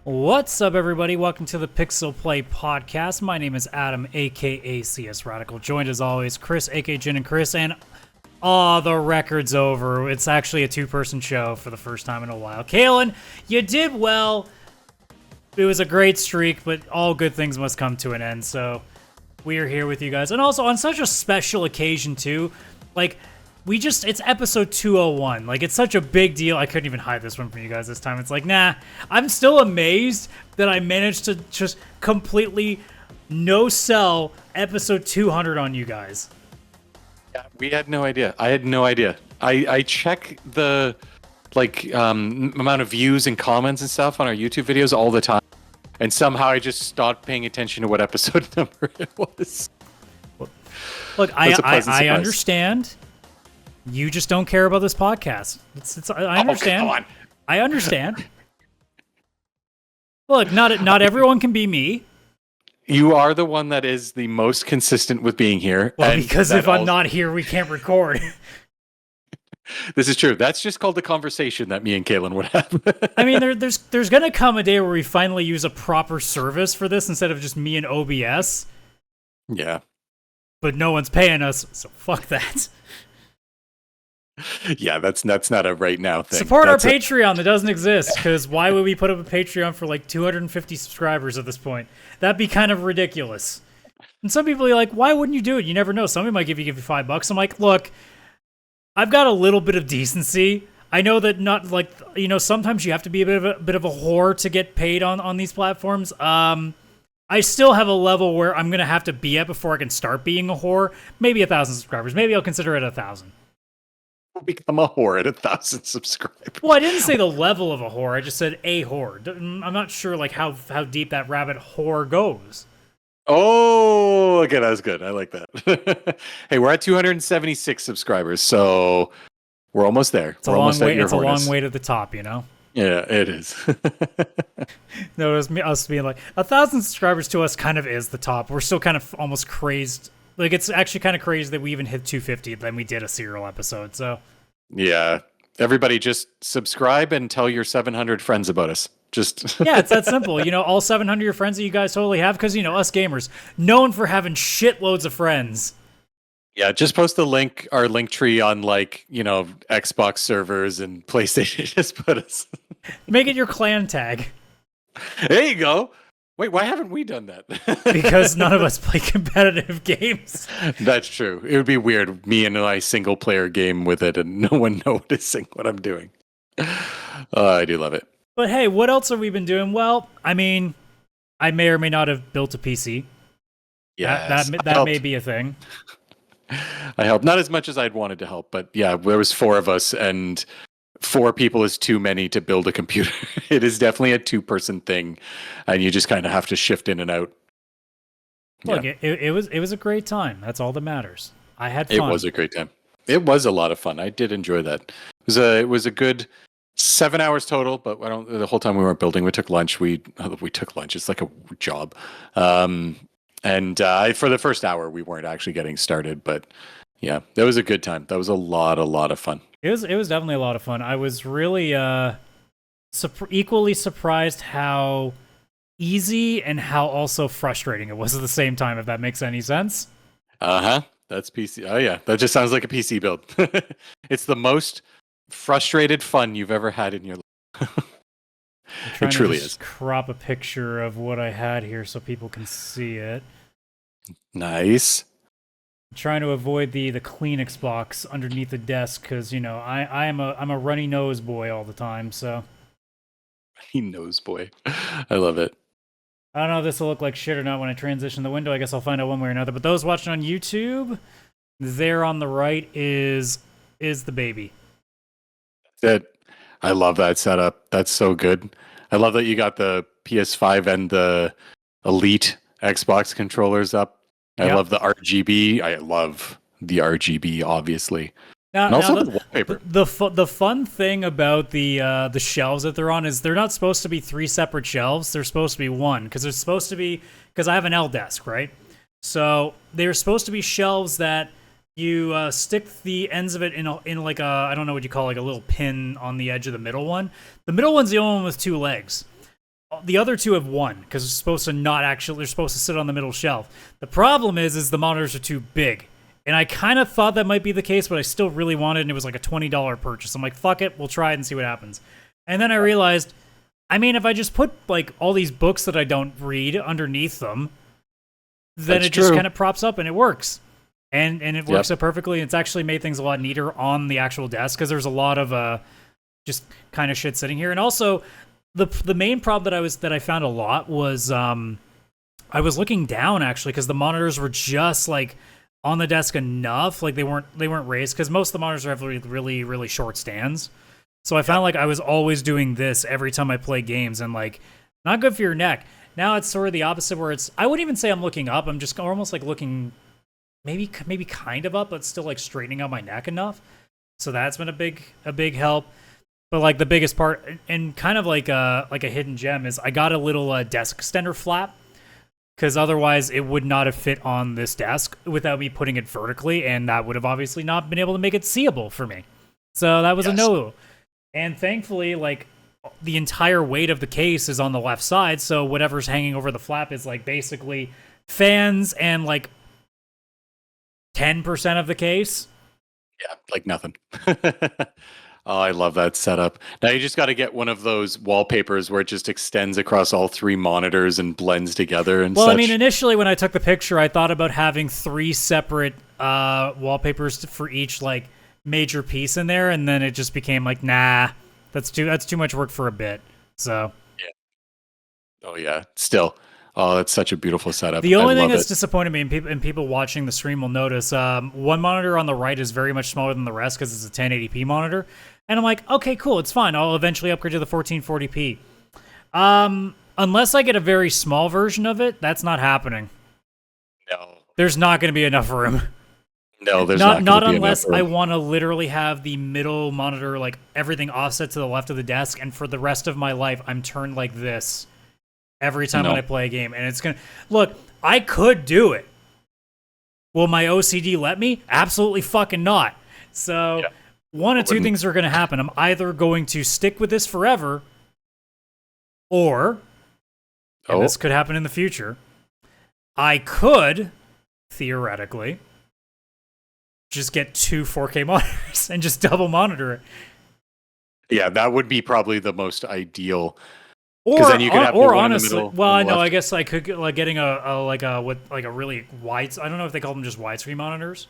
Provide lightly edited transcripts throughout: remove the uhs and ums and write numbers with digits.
What's up, everybody? Welcome to the PixelPlay Podcast. My name is Adam, aka CS Radical. Joined as always, Chris, aka Jin and Chris, and the record's over. It's actually a two-person show for the first time in a while. Kaylan, you did well. It was a great streak, but all good things must come to an end. So we are here with you guys, and also on such a special occasion too. It's episode 201. Like, it's such a big deal. I couldn't even hide this one from you guys this time. It's like, nah, I'm still amazed that I managed to just completely no-sell episode 200 on you guys. Yeah, we had no idea. I had no idea. I check the, amount of views and comments and stuff on our YouTube videos all the time. And somehow I just stopped paying attention to what episode number it was. Look, I understand. You just don't care about this podcast. I understand. Oh, come on. I understand. Look, not everyone can be me. You are the one that is the most consistent with being here. Well, because if I'm not here, we can't record. This is true. That's just called the conversation that me and Kaylan would have. I mean, there's gonna come a day where we finally use a proper service for this instead of just me and OBS. Yeah. But no one's paying us, so fuck that. Yeah, that's not a right now thing. Support our Patreon that doesn't exist, because why would we put up a Patreon for like 250 subscribers at this point? That'd be kind of ridiculous. And some people are like, why wouldn't you do it? You never know. Somebody might give you $5. I'm like, look, I've got a little bit of decency. I know that sometimes you have to be a bit of a whore to get paid on these platforms. I still have a level where I'm gonna have to be at before I can start being a whore. Maybe 1,000 subscribers. Maybe I'll consider it 1,000. Become a whore at 1,000 subscribers. Well, I didn't say the level of a whore. I just said a whore. I'm not sure how deep that rabbit hole goes. Oh, okay, that was good. I like that. Hey, we're at 276 subscribers, so we're almost there. It's a long way. It's a long way to the top, you know. Yeah, it is. No, it was us being like 1,000 subscribers to us kind of is the top. We're still kind of almost crazed. Like, it's actually kind of crazy that we even hit 250, then we did a serial episode, so. Yeah. Everybody just subscribe and tell your 700 friends about us. Just Yeah, it's that simple. All 700 of your friends that you guys totally have, because, us gamers, known for having shitloads of friends. Yeah, just post the link, our link tree on, Xbox servers and PlayStation. Just put us. Make it your clan tag. There you go. Wait, why haven't we done that? Because none of us play competitive games. That's true. It would be weird, me and my single-player game with it, and no one noticing what I'm doing. I do love it. But hey, what else have we been doing? Well, I mean, I may or may not have built a PC. Yeah, that may be a thing. I helped. Not as much as I'd wanted to help, but yeah, there was 4 of us, and 4 people is too many to build a computer. It is definitely a 2-person thing, and you just kind of have to shift in and out. Look, yeah. it was a great time. That's all that matters. I had fun. It was a great time. It was a lot of fun. I did enjoy that. It was a good 7 hours total, but the whole time we weren't building. We took lunch. We took lunch. It's like a job. And for the first hour, we weren't actually getting started, but yeah, that was a good time. That was a lot of fun. It was definitely a lot of fun. I was really equally surprised how easy and how also frustrating it was at the same time, if that makes any sense. Uh-huh. That's PC. Oh, yeah. That just sounds like a PC build. It's the most frustrated fun you've ever had in your life. It truly is. Crop a picture of what I had here so people can see it. Nice. Trying to avoid the Kleenex box underneath the desk because I'm a runny nose boy all the time. So runny nose boy, I love it. I don't know if this will look like shit or not when I transition the window. I guess I'll find out one way or another. But those watching on YouTube, there on the right is the baby. That's it. I love that setup. That's so good. I love that you got the PS5 and the Elite Xbox controllers up. I love the RGB. I love the RGB, obviously. And also the wallpaper. The fun thing about the shelves that they're on is they're not supposed to be 3 separate shelves. They're supposed to be one because I have an L desk, right? So they're supposed to be shelves that you stick the ends of it in like a, I don't know what you call, like a little pin on the edge of the middle one. The middle one's the only one with 2 legs. the other two have one because they're supposed to they're supposed to sit on the middle shelf. The problem is the monitors are too big. And I kind of thought that might be the case, but I still really wanted it, and it was like a $20 purchase. I'm like, fuck it, we'll try it and see what happens. And then I realized, I mean, if I just put like all these books that I don't read underneath them, then it just kind of props up and it works. And it works out perfectly. It's actually made things a lot neater on the actual desk because there's a lot of just kind of shit sitting here. And also, the main problem that I found a lot was I was looking down actually because the monitors were just like on the desk enough, like they weren't raised because most of the monitors have really, really short stands. So I found like I was always doing this every time I play games and like not good for your neck. Now it's sort of the opposite where I wouldn't even say I'm looking up. I'm just almost like looking maybe kind of up, but still like straightening out my neck enough. So that's been a big help. But like the biggest part and kind of like a hidden gem is I got a little desk extender flap. Because otherwise, it would not have fit on this desk without me putting it vertically, and that would have obviously not been able to make it seeable for me. So that was a no. And thankfully, like, the entire weight of the case is on the left side, so whatever's hanging over the flap is, like, basically fans and, like, 10% of the case. Yeah, like nothing. Oh, I love that setup. Now you just got to get one of those wallpapers where it just extends across all three monitors and blends together and well, such. I mean, initially when I took the picture, I thought about having 3 separate wallpapers for each like major piece in there, and then it just became like, nah, that's too much work for a bit. So yeah. Oh yeah. Still. Oh, that's such a beautiful setup. The only thing that's disappointed me, and people watching the stream will notice, one monitor on the right is very much smaller than the rest because it's a 1080p monitor. And I'm like, okay, cool, it's fine. I'll eventually upgrade to the 1440p. Unless I get a very small version of it, that's not happening. No. There's not going to be enough room. No, there's not unless I want to literally have the middle monitor, like everything offset to the left of the desk, and for the rest of my life, I'm turned like this every time when I play a game. And it's going to... Look, I could do it. Will my OCD let me? Absolutely fucking not. So... Yeah. One of two things are going to happen. I'm either going to stick with this forever, or, and this could happen in the future, I could, theoretically, just get 2 4K monitors and just double monitor it. Yeah, that would be probably the most ideal. Because then you could have one honestly, in the middle. Well, I know. I guess I could get, like getting a really wide. I don't know if they call them just widescreen monitors.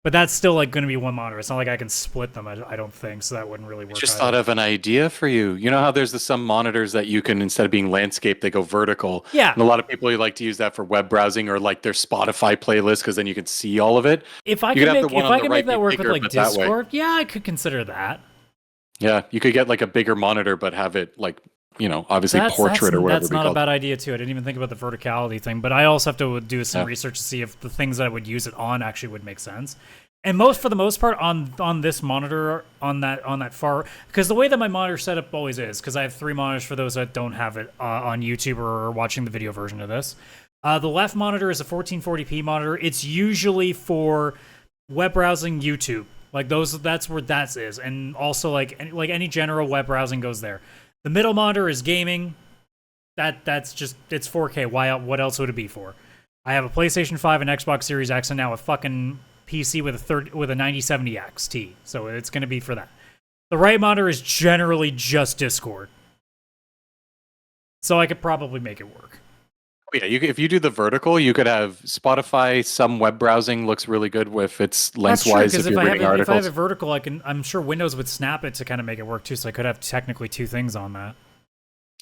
But that's still like going to be one monitor. It's not like I can split them. I don't think so. That wouldn't really work. Just thought of an idea for you. You know how there's some monitors that you can, instead of being landscape, they go vertical. Yeah. And a lot of people like to use that for web browsing or like their Spotify playlist because then you can see all of it. If I can make that work with like Discord, yeah, I could consider that. Yeah, you could get like a bigger monitor, but have it like, you know, obviously portrait or whatever. That's not a bad idea too. I didn't even think about the verticality thing, but I also have to do some research to see if the things that I would use it on actually would make sense. And for the most part, on this monitor, on that far, because the way that my monitor setup always is, because I have 3 monitors for those that don't have it on YouTube or watching the video version of this. The left monitor is a 1440p monitor. It's usually for web browsing, YouTube, like those. That's where that is, and also like any general web browsing goes there. The middle monitor is gaming. That's just, it's 4K. What else would it be for? I have a PlayStation 5, an Xbox Series X, and now a fucking PC with a 9070 XT, so it's going to be for that. The right monitor is generally just Discord, so I could probably make it work. Yeah, if you do the vertical, you could have Spotify. Some web browsing looks really good with its lengthwise. If you're reading articles. If I have it vertical, I'm sure Windows would snap it to kind of make it work too. So I could have technically 2 things on that.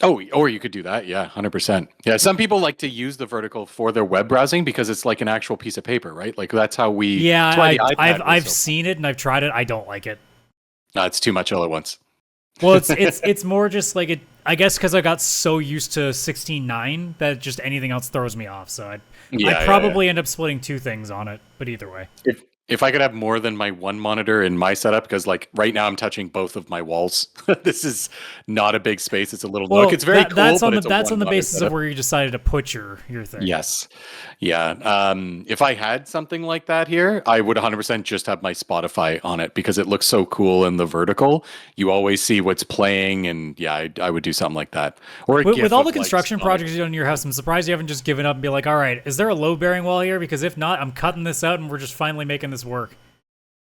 Oh, or you could do that. Yeah, 100%. Yeah, some people like to use the vertical for their web browsing because it's like an actual piece of paper, right? Like that's how we. Yeah, I've seen it and I've tried it. I don't like it. No, it's too much all at once. Well, it's more just like it. I guess because I got so used to 16:9 that just anything else throws me off. So I'd probably end up splitting 2 things on it. But either way, if I could have more than my one monitor in my setup, because like right now I'm touching both of my walls. This is not a big space. It's a little nook. It's very cool, that's on but the it's a that's on the one monitor basis of setup. where you decided to put your thing. Yes. Yeah. If I had something like that here, I would 100% just have my Spotify on it because it looks so cool in the vertical. You always see what's playing, and yeah, I would do something like that. Or a With GIF all of, the like, construction Sonic. projects you've done in your house, I'm surprised you haven't just given up and be like, all right, is there a load bearing wall here? Because if not, I'm cutting this out and we're just finally making this work.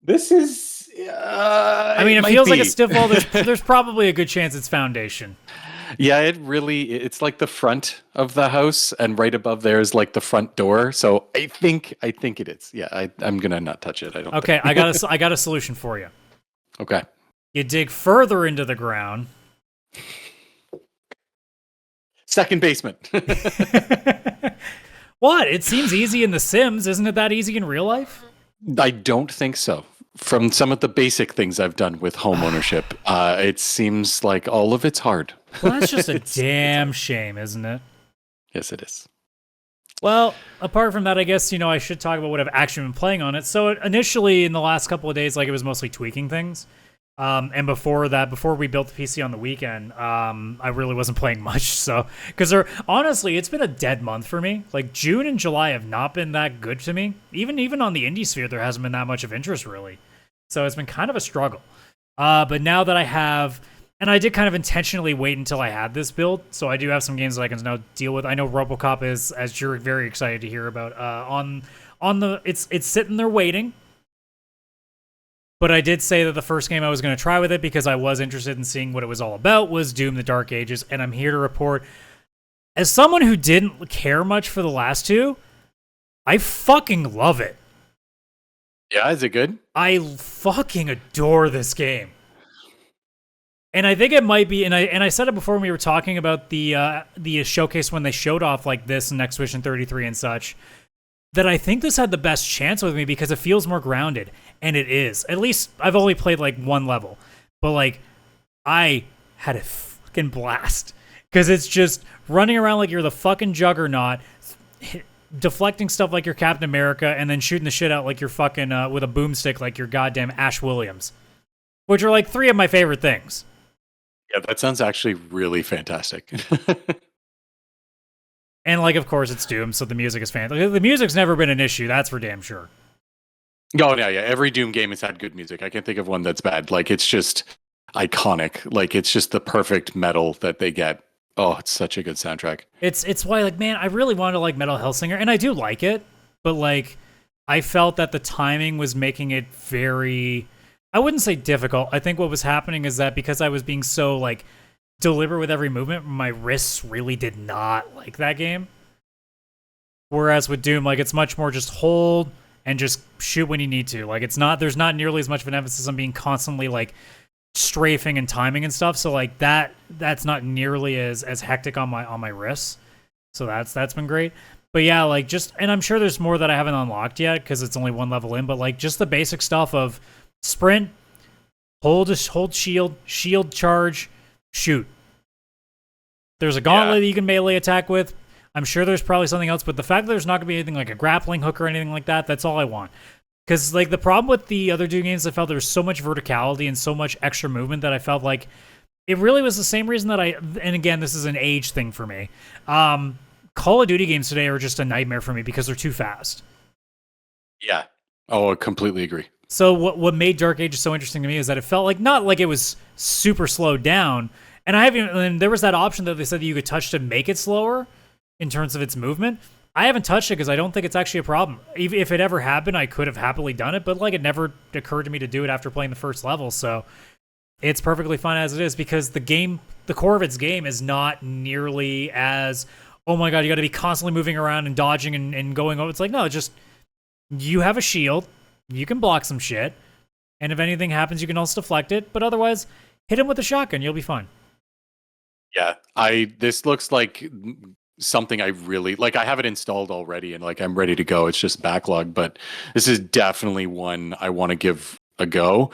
This is. I mean, it might feels like be. a stiff wall. There's probably a good chance it's foundation. Yeah, it's like the front of the house, and right above there is like the front door. So I think it is. Yeah, I'm gonna not touch it. I don't. Okay, think. I got a solution for you. Okay. You dig further into the ground. Second basement. What? It seems easy in The Sims. Isn't it that easy in real life? I don't think so. From some of the basic things I've done with home ownership, it seems like all of it's hard. Well, that's just a damn shame, isn't it? Yes, it is. Well, apart from that, I guess, I should talk about what I've actually been playing on it. So initially, in the last couple of days, like, it was mostly tweaking things. And before that, before we built the PC on the weekend, I really wasn't playing much. So, because honestly, it's been a dead month for me. Like, June and July have not been that good to me. Even on the indie sphere, there hasn't been that much of interest, really. So it's been kind of a struggle. But now that I have, and I did kind of intentionally wait until I had this build, so I do have some games that I can now deal with. I know RoboCop is, as you're very excited to hear about, it's sitting there waiting. But I did say that the first game I was going to try with it, because I was interested in seeing what it was all about, was Doom: The Dark Ages, and I'm here to report, as someone who didn't care much for the last two, I fucking love it. Yeah, is it good? I fucking adore this game. And I think it might be, and I said it before when we were talking about the showcase when they showed off like this and Expedition 33 and such, that I think this had the best chance with me because it feels more grounded. And it is. At least I've only played like one level. But like, I had a fucking blast. Because it's just running around like you're the fucking Juggernaut, deflecting stuff like you're Captain America, and then shooting the shit out like you're fucking with a boomstick like you're goddamn Ash Williams. Which are like three of my favorite things. Yeah, that sounds actually really fantastic. And like, of course, it's Doom, so the music is fantastic. The music's never been an issue, that's for damn sure. Oh, yeah. Every Doom game has had good music. I can't think of one that's bad. Like, it's just iconic. Like, it's just the perfect metal that they get. Oh, it's such a good soundtrack. It's why, like, man, I really wanted to like Metal Hellsinger, and I do like it, but like, I felt that the timing was making it very, I wouldn't say difficult. I think what was happening is that because I was being so like deliberate with every movement, my wrists really did not like that game. Whereas with Doom, like, it's much more just hold and just shoot when you need to. Like, there's not nearly as much of an emphasis on being constantly like strafing and timing and stuff. So like that's not nearly as hectic on my wrists. So that's been great. But yeah, like, just, and I'm sure there's more that I haven't unlocked yet because it's only one level in, but like just the basic stuff of sprint, hold shield charge, shoot. There's a gauntlet that you can melee attack with. I'm sure there's probably something else, but the fact that there's not going to be anything like a grappling hook or anything like that, that's all I want. Because like the problem with the other Doom games, I felt there was so much verticality and so much extra movement that I felt like it really was the same reason that and again, this is an age thing for me. Call of Duty games today are just a nightmare for me because they're too fast. Yeah. Oh, I completely agree. So what made Dark Ages so interesting to me is that it felt like, not like it was super slowed down, and there was that option that they said that you could touch to make it slower in terms of its movement. I haven't touched it because I don't think it's actually a problem. If it ever happened, I could have happily done it, but like it never occurred to me to do it after playing the first level, so it's perfectly fine as it is because the core of its game is not nearly as, oh my god, you got to be constantly moving around and dodging and going over. It's like, no, just, you have a shield, you can block some shit, and if anything happens, you can also deflect it, but otherwise, hit him with a shotgun, you'll be fine. Yeah, this looks like something I really like. I have it installed already and like I'm ready to go. It's just backlog, but this is definitely one I want to give a go.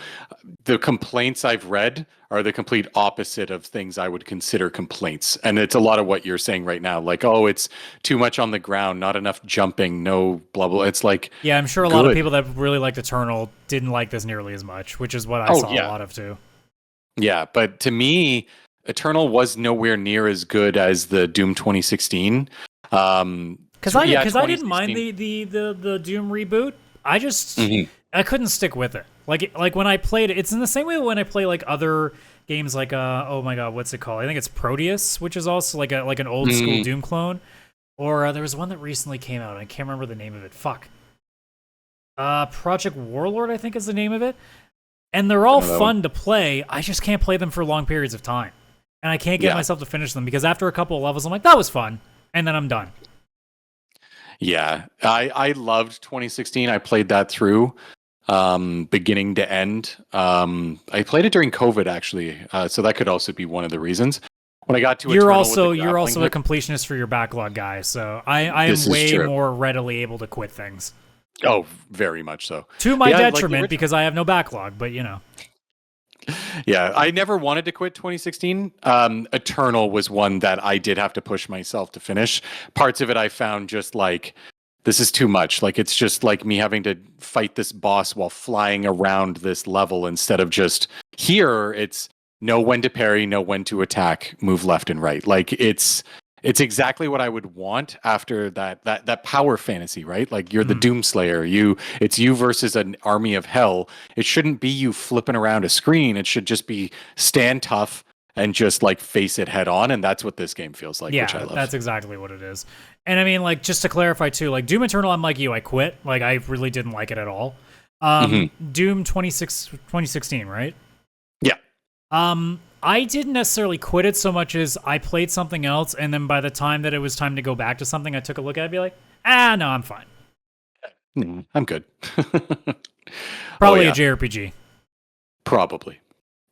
The complaints I've read are the complete opposite of things I would consider complaints. And it's a lot of what you're saying right now. Like, oh, it's too much on the ground, not enough jumping, no blah, blah. It's like, yeah, I'm sure a lot of people that really liked Eternal didn't like this nearly as much, which is what I saw a lot of too. Yeah, but to me, Eternal was nowhere near as good as the Doom 2016. Because I didn't mind the Doom reboot. I just I couldn't stick with it. Like when I played it, it's in the same way when I play like other games like oh my god, what's it called? I think it's Proteus, which is also like an old school Doom clone. Or there was one that recently came out. I can't remember the name of it. Fuck. Project Warlord, I think is the name of it. And they're all fun to play. I just can't play them for long periods of time. And I can't get myself to finish them because after a couple of levels, I'm like, that was fun. And then I'm done. Yeah, I loved 2016. I played that through beginning to end. I played it during COVID, actually. So that could also be one of the reasons. When I got to you're also a completionist for your backlog guy. So I am way more readily able to quit things. Oh, very much so. To my detriment, because I have no backlog, but you know. Yeah, I never wanted to quit 2016. Eternal was one that I did have to push myself to finish. Parts of it I found just like, this is too much. Like, it's just like me having to fight this boss while flying around this level instead of just here, it's know when to parry, know when to attack, move left and right. Like, it's exactly what I would want after that power fantasy, right? Like you're the Doomslayer. It's you versus an army of hell. It shouldn't be you flipping around a screen. It should just be stand tough and just like face it head on. And that's what this game feels like, which I love. That's exactly what it is. And I mean, like, just to clarify too, like Doom Eternal, I'm like you, I quit. Like I really didn't like it at all. Doom 2016, right? Yeah. I didn't necessarily quit it so much as I played something else, and then by the time that it was time to go back to something, I took a look at it and be like, no, I'm fine. I'm good. Probably a JRPG. Probably.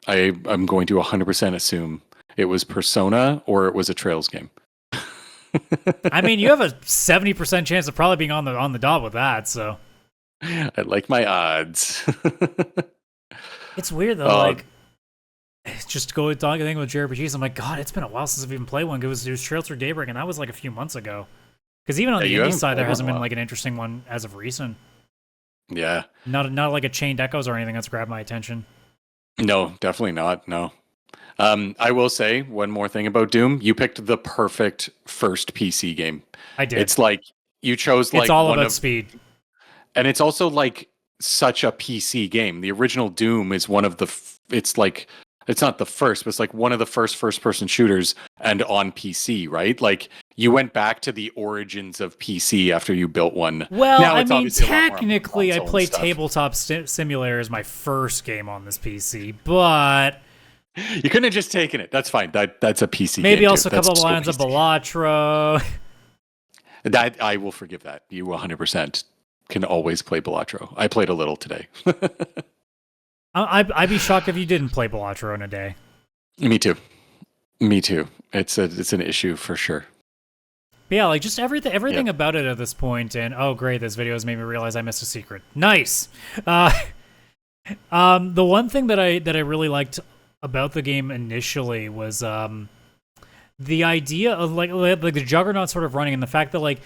I'm going to 100% assume it was Persona or it was a Trails game. I mean, you have a 70% chance of probably being on the dot with that, so. I like my odds. It's weird, though, like... Just to go with thing with JRPGs, I'm like, God, it's been a while since I've even played one. It was Trails Through Daybreak, and that was like a few months ago. Because even on the indie side, there hasn't been like an interesting one as of recent. Yeah. Not like a Chained Echoes or anything that's grabbed my attention. No, definitely not. No. I will say one more thing about Doom. You picked the perfect first PC game. I did. It's like you chose like it's all about speed. And it's also like such a PC game. The original Doom is one of the it's like it's not the first, but it's like one of the first-person shooters and on PC, right? Like, you went back to the origins of PC after you built one. Well, now, I mean, technically, I played Tabletop Simulator as my first game on this PC, but... You couldn't have just taken it. That's fine. That's a PC game, maybe also a couple of lines of Balatro. That I will forgive that. You 100% can always play Balatro. I played a little today. I'd be shocked if you didn't play Balatro in a day. Me too. It's an issue for sure. But yeah, like just everything about it at this point, and oh great, this video has made me realize I missed a secret. Nice. The one thing that I really liked about the game initially was the idea of like the Juggernaut sort of running, and the fact that like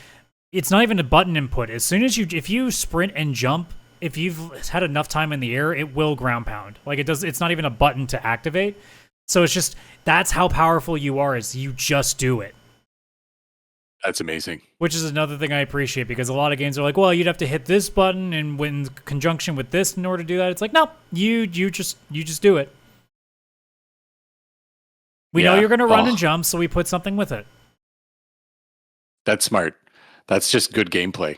it's not even a button input. As soon as if you sprint and jump, if you've had enough time in the air, it will ground pound. Like it does. It's not even a button to activate. So it's just, that's how powerful you are, is you just do it. That's amazing. Which is another thing I appreciate, because a lot of games are like, well, you'd have to hit this button and in conjunction with this in order to do that. It's like, no, you just do it. We know you're going to run and jump, so we put something with it. That's smart. That's just good gameplay.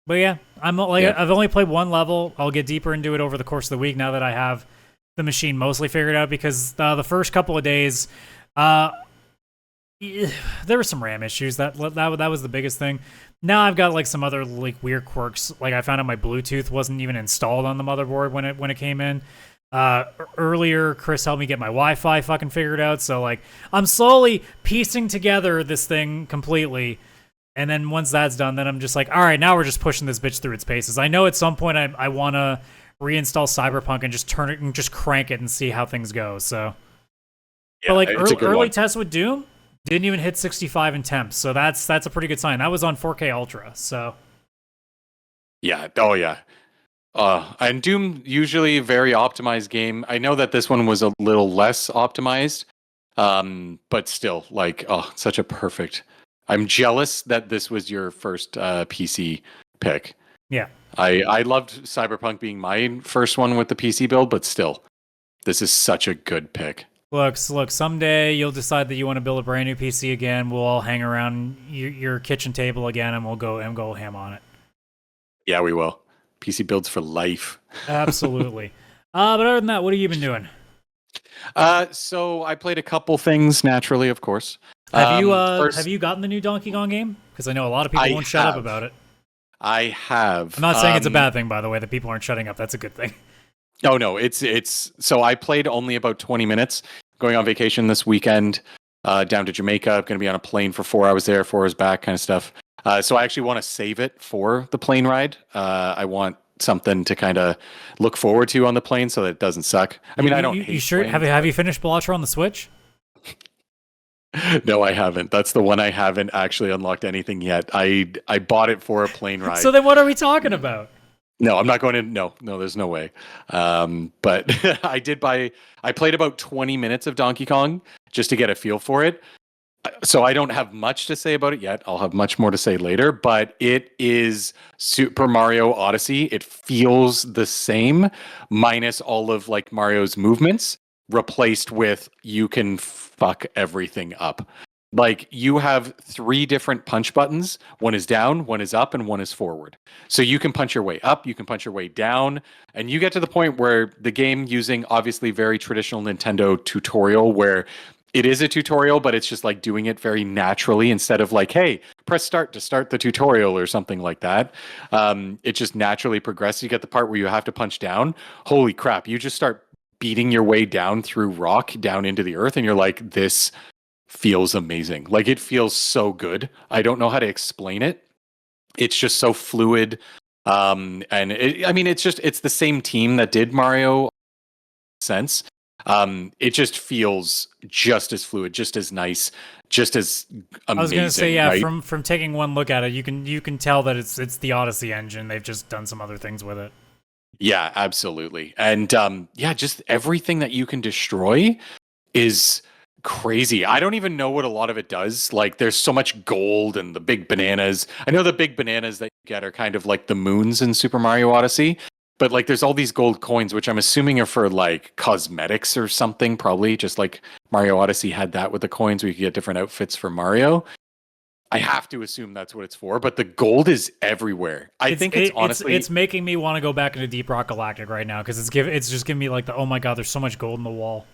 But yeah, I've only played one level. I'll get deeper into it over the course of the week now that I have the machine mostly figured out, because the first couple of days, there were some RAM issues. That was the biggest thing. Now I've got like some other like weird quirks. Like I found out my Bluetooth wasn't even installed on the motherboard when it came in. Earlier, Chris helped me get my Wi-Fi fucking figured out. So like I'm slowly piecing together this thing completely. And then once that's done, then I'm just like, all right, now we're just pushing this bitch through its paces. I know at some point I want to reinstall Cyberpunk and just turn it and just crank it and see how things go. So, Yeah, but like it's a good early one. tests with Doom didn't even hit 65 in temps, so that's a pretty good sign. That was on 4K Ultra, so Yeah. Oh yeah. And Doom usually very optimized game. I know that this one was a little less optimized, but still, like, oh, such a perfect. I'm jealous that this was your first PC pick. yeah. I loved Cyberpunk being my first one with the PC build, but still, this is such a good pick. Look, someday you'll decide that you want to build a brand new PC again. We'll all hang around your kitchen table again, and we'll go ham on it. Yeah, we will. PC builds for life. Absolutely. But other than that, what have you been doing? So I played a couple things naturally, of course. Have you First, have you gotten the new Donkey Kong game? Because I know a lot of people won't shut up about it. I have. I'm not saying it's a bad thing, by the way, that people aren't shutting up. That's a good thing. Oh no, it's so I played only about 20 minutes. Going on vacation this weekend, down to Jamaica. I'm going to be on a plane for 4 hours there, 4 hours back, kind of stuff. So I actually want to save it for the plane ride. I want something to kind of look forward to on the plane so that it doesn't suck. I mean, I don't. You sure? Have you finished Balatro on the Switch? No, I haven't. That's the one I haven't actually unlocked anything yet. I bought it for a plane ride. So then, what are we talking about? No, I'm not going to. No, there's no way. But I played about 20 minutes of Donkey Kong just to get a feel for it. So I don't have much to say about it yet. I'll have much more to say later, but it is Super Mario Odyssey. It feels the same, minus all of like Mario's movements, replaced with you can fuck everything up. Like you have 3 different punch buttons. One is down, one is up, and one is forward. So you can punch your way up, you can punch your way down, and you get to the point where the game, using obviously very traditional Nintendo tutorial, where it is a tutorial, but it's just like doing it very naturally instead of like, hey, press start to start the tutorial or something like that. It just naturally progresses. You get the part where you have to punch down. Holy crap. You just start beating your way down through rock down into the earth. And you're like, this feels amazing. Like it feels so good. I don't know how to explain it. It's just so fluid. It's the same team that did Mario sense. It just feels just as fluid, just as nice, just as amazing. I was gonna say, yeah, right? from taking one look at it, you can tell that it's the Odyssey engine. They've just done some other things with it. Yeah, absolutely. And just everything that you can destroy is crazy. I don't even know what a lot of it does. Like there's so much gold and the big bananas. I know the big bananas that you get are kind of like the moons in Super Mario Odyssey. But like there's all these gold coins, which I'm assuming are for like cosmetics or something, probably just like Mario Odyssey had that with the coins where you could get different outfits for Mario. I have to assume that's what it's for, but the gold is everywhere. It's making me want to go back into Deep Rock Galactic right now because it's just giving me like the, oh my god, there's so much gold in the wall.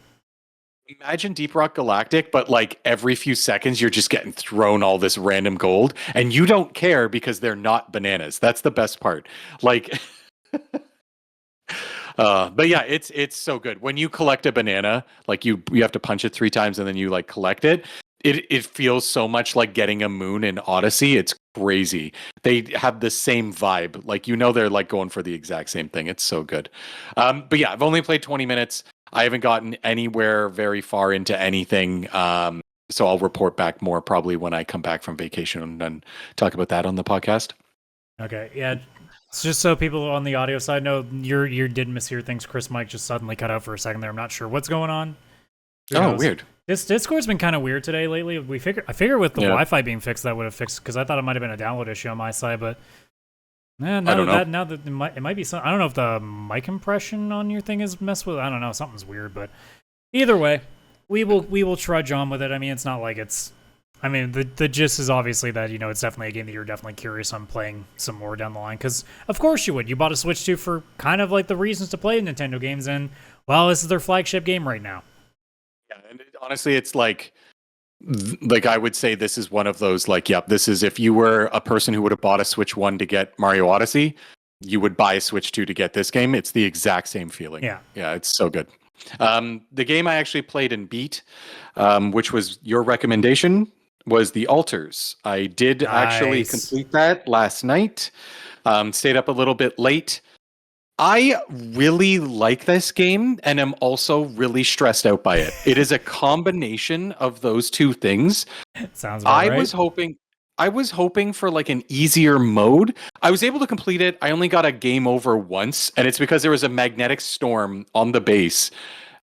Imagine Deep Rock Galactic, but like every few seconds you're just getting thrown all this random gold and you don't care because they're not bananas. That's the best part. Like but yeah, it's so good. When you collect a banana, like you have to punch it 3 times and then you like collect it. It feels so much like getting a moon in Odyssey. It's crazy. They have the same vibe. Like they're like going for the exact same thing. It's so good. But yeah, I've only played 20 minutes. I haven't gotten anywhere very far into anything. So I'll report back more probably when I come back from vacation and talk about that on the podcast. Okay, yeah. It's just so people on the audio side know you didn't mishear things. Chris Mike just suddenly cut out for a second there. I'm not sure what's going on. Oh, weird. This Discord's been kind of weird today lately. I figure with the Wi-Fi being fixed that would have fixed because I thought it might have been a download issue on my side, but now that it might be some. I don't know if the mic compression on your thing is messed with. I don't know, something's weird, but either way, we will trudge on with it. I mean, it's not like it's. I mean, the gist is obviously that, it's definitely a game that you're definitely curious on playing some more down the line. Because, of course you would. You bought a Switch 2 for kind of like the reasons to play Nintendo games. And, well, this is their flagship game right now. Yeah, and honestly, it's like I would say this is one of those, like, yep, this is if you were a person who would have bought a Switch 1 to get Mario Odyssey, you would buy a Switch 2 to get this game. It's the exact same feeling. Yeah. Yeah, it's so good. The game I actually played and beat, which was your recommendation, was the altars. I did actually Nice. complete that last night. Stayed up a little bit late. I really like this game and am also really stressed out by it. It is a combination of those two things. Sounds about I right. was hoping I was hoping for like an easier mode. I was able to complete it. I only got a game over once, and it's because there was a magnetic storm on the base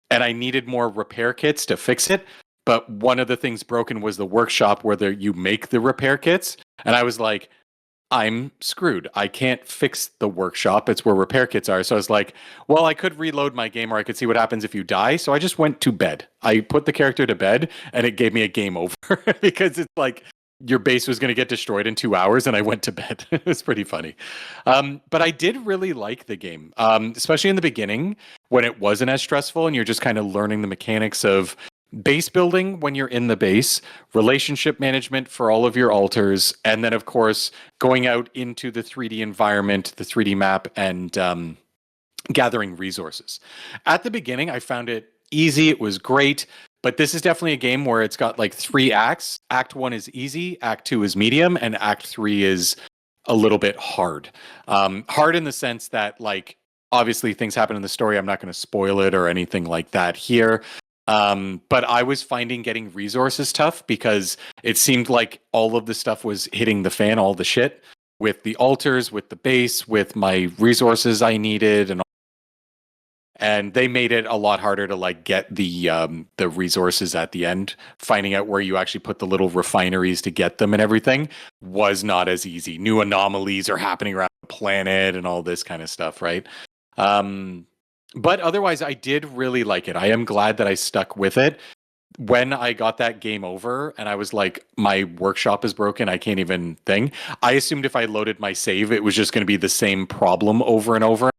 and I needed more repair kits to fix it. But one of the things broken was the workshop where you make the repair kits, and I was like, I'm screwed. I can't fix the workshop. It's where repair kits are. So I was like, well, I could reload my game or I could see what happens if you die. So I just went to bed. I put the character to bed and it gave me a game over because it's like your base was going to get destroyed in 2 hours and I went to bed. It was pretty funny. But I did really like the game, especially in the beginning when it wasn't as stressful and you're just kind of learning the mechanics of base building when you're in the base, relationship management for all of your altars, and then, of course, going out into the 3D environment, the 3D map, and gathering resources. At the beginning, I found it easy. It was great. But this is definitely a game where it's got like 3 acts. Act 1 is easy, Act 2 is medium, and Act 3 is a little bit hard. Hard in the sense that, like, obviously things happen in the story. I'm not going to spoil it or anything like that here. But I was finding getting resources tough because it seemed like all of the stuff was hitting the fan, all the shit with the altars, with the base, with my resources I needed, and they made it a lot harder to like get the resources at the end. Finding out where you actually put the little refineries to get them and everything was not as easy. New anomalies are happening around the planet and all this kind of stuff, right? But otherwise, I did really like it. I am glad that I stuck with it. When I got that game over and I was like, my workshop is broken, I can't even thing. I assumed if I loaded my save, it was just going to be the same problem over and over.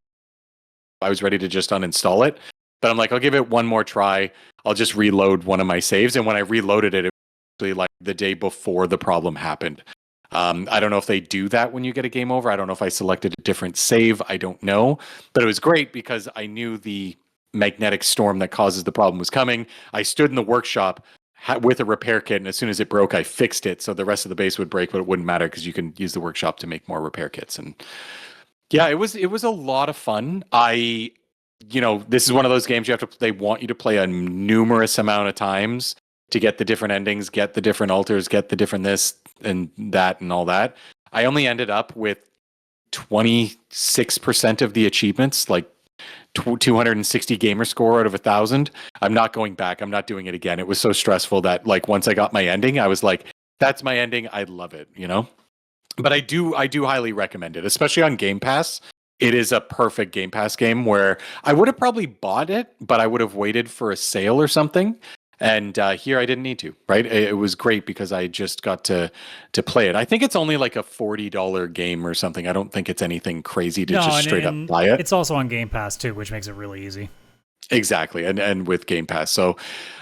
I was ready to just uninstall it. But I'm like, I'll give it one more try. I'll just reload one of my saves. And when I reloaded it, it was actually like the day before the problem happened. I don't know if they do that when you get a game over. I don't know if I selected a different save. I don't know. But it was great because I knew the magnetic storm that causes the problem was coming. I stood in the workshop with a repair kit, and as soon as it broke, I fixed it. So the rest of the base would break, but it wouldn't matter because you can use the workshop to make more repair kits. And yeah, it was a lot of fun. This is one of those games they want you to play a numerous amount of times to get the different endings, get the different altars, get the different this and that and all that. I only ended up with 26% of the achievements, like 260 gamer score out of 1,000. I'm not going back. I'm not doing it again. It was so stressful that like once I got my ending, I was like, that's my ending. I love it, you know? But I do highly recommend it, especially on Game Pass. It is a perfect Game Pass game where I would have probably bought it, but I would have waited for a sale or something. And here I didn't need to, right? It was great because I just got to play it. I think it's only like a $40 game or something. I don't think it's anything crazy to No, just straight up buy it. it's also on Game Pass too, which makes it really easy. Exactly, and with Game Pass. So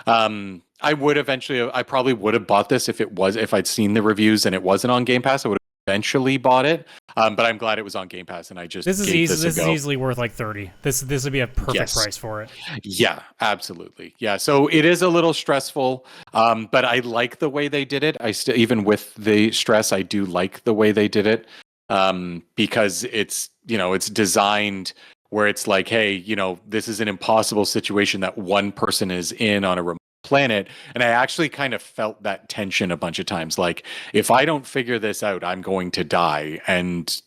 I probably would have bought this if I'd seen the reviews and it wasn't on Game Pass. I would have eventually bought it. But I'm glad it was on Game Pass, and I just This is gave easy. this This a is go. easily worth like 30. This would be a perfect Yes. price for it. Yeah, absolutely. Yeah, so it is a little stressful, but I like the way they did it. Even with the stress, I do like the way they did it, because it's designed where it's like, hey, this is an impossible situation that one person is in on a remote planet, and I actually kind of felt that tension a bunch of times. Like, if I don't figure this out, I'm going to die, and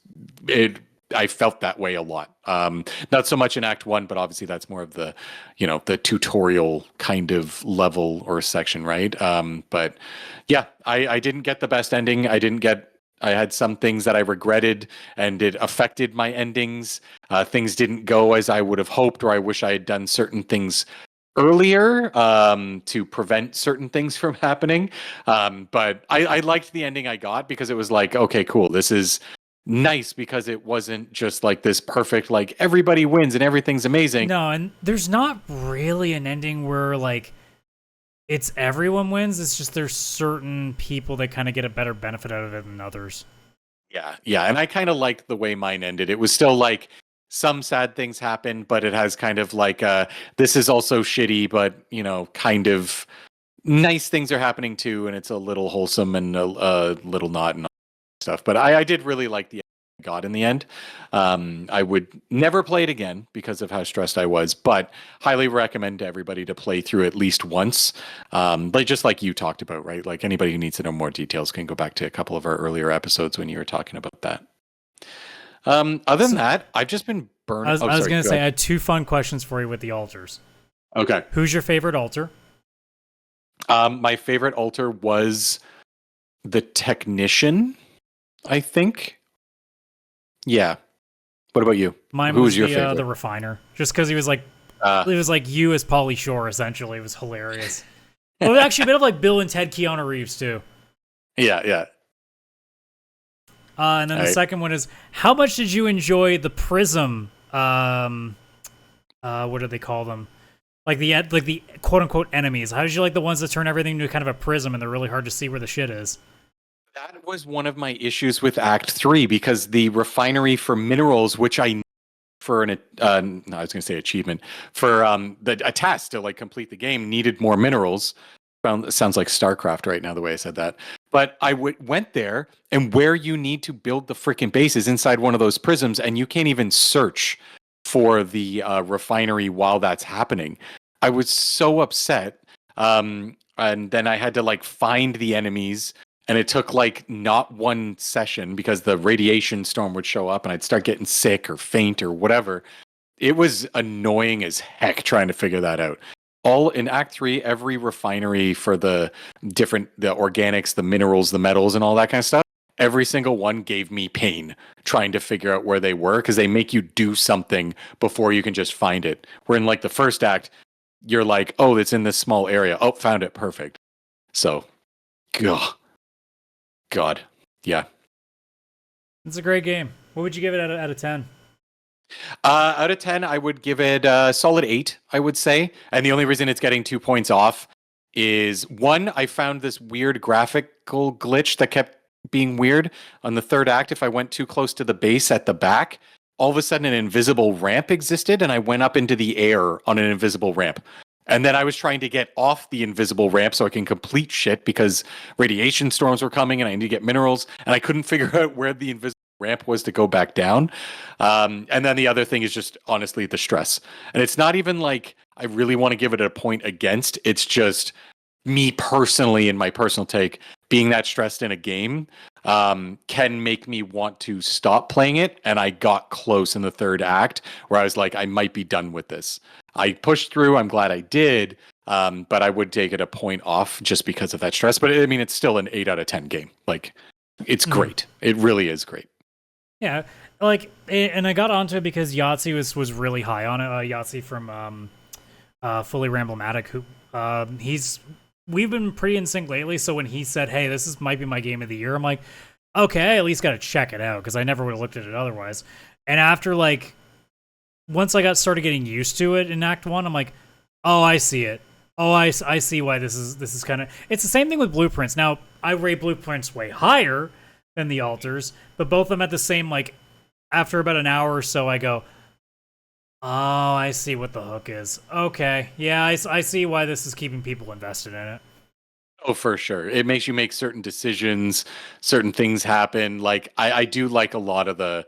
I felt that way a lot. Not so much in Act 1, but obviously that's more of the tutorial kind of level or section, right? But yeah, I didn't get the best ending. I had some things that I regretted, and it affected my endings. Things didn't go as I would have hoped, or I wish I had done certain things earlier to prevent certain things from happening. But I liked the ending I got because it was like, okay, cool. This is nice because it wasn't just like this perfect, like everybody wins and everything's amazing. No, and there's not really an ending where like it's everyone wins. It's just there's certain people that kind of get a better benefit out of it than others. Yeah. And I kind of liked the way mine ended. It was still like some sad things happen, but it has kind of like this is also shitty, but kind of nice things are happening too, and it's a little wholesome and a little not and stuff. But I did really like the got in the end. I would never play it again because of how stressed I was, but highly recommend to everybody to play through at least once. Like just like you talked about, right? Like anybody who needs to know more details can go back to a couple of our earlier episodes when you were talking about that. Other than that, I've just been burned. I was going to say, I had 2 fun questions for you with the altars. Okay. Who's your favorite altar? My favorite altar was the technician, I think. Yeah. What about you? Mine Who was your favorite? The refiner. Just because he was like, it was like you as Pauly Shore, essentially. It was hilarious. It was actually a bit of like Bill and Ted Keanu Reeves, too. Yeah. And then the second one is, how much did you enjoy the prism? What do they call them? Like the quote unquote enemies. How did you like the ones that turn everything into kind of a prism and they're really hard to see where the shit is? That was one of my issues with Act 3 because the refinery for minerals, which I for an I was going to say achievement for a task to like complete the game, needed more minerals. Sounds like StarCraft right now the way I said that. But I went there, and where you need to build the freaking base is inside one of those prisms, and you can't even search for the refinery while that's happening. I was so upset, and then I had to like find the enemies. And it took like not one session because the radiation storm would show up and I'd start getting sick or faint or whatever. It was annoying as heck trying to figure that out. All in Act 3, every refinery for the organics, the minerals, the metals, and all that kind of stuff, every single one gave me pain trying to figure out where they were because they make you do something before you can just find it. Where in like the first act, you're like, oh, it's in this small area. Oh, found it. Perfect. So, God, yeah. It's a great game. What would you give it out of 10? Out of 10, I would give it a solid 8, I would say. And the only reason it's getting 2 points off is, 1, I found this weird graphical glitch that kept being weird. On the third act, if I went too close to the base at the back, all of a sudden an invisible ramp existed, and I went up into the air on an invisible ramp. And then I was trying to get off the invisible ramp so I can complete shit because radiation storms were coming and I need to get minerals. And I couldn't figure out where the invisible ramp was to go back down. And then the other thing is just honestly the stress. And it's not even like I really want to give it a point against. It's just me personally, in my personal take, being that stressed in a game can make me want to stop playing it. And I got close in the third act where I was like, I might be done with this. I pushed through. I'm glad I did. But I would take it a point off just because of that stress. But I mean, it's still an 8 out of 10 game. Like, it's great. It really is great. Yeah. Like, and I got onto it because Yahtzee was really high on it. Yahtzee from Fully Ramblematic, who we've been pretty in sync lately. So when he said, hey, might be my game of the year, I'm like, okay, I at least got to check it out because I never would have looked at it otherwise. And after like, once I started getting used to it in Act 1, I'm like, oh, I see it. Oh, I see why this is kind of... It's the same thing with Blueprints. Now, I rate Blueprints way higher than the altars, but both of them at the same, like, after about an hour or so, I go, oh, I see what the hook is. Okay, yeah, I see why this is keeping people invested in it. Oh, for sure. It makes you make certain decisions, certain things happen. Like, I do like a lot of the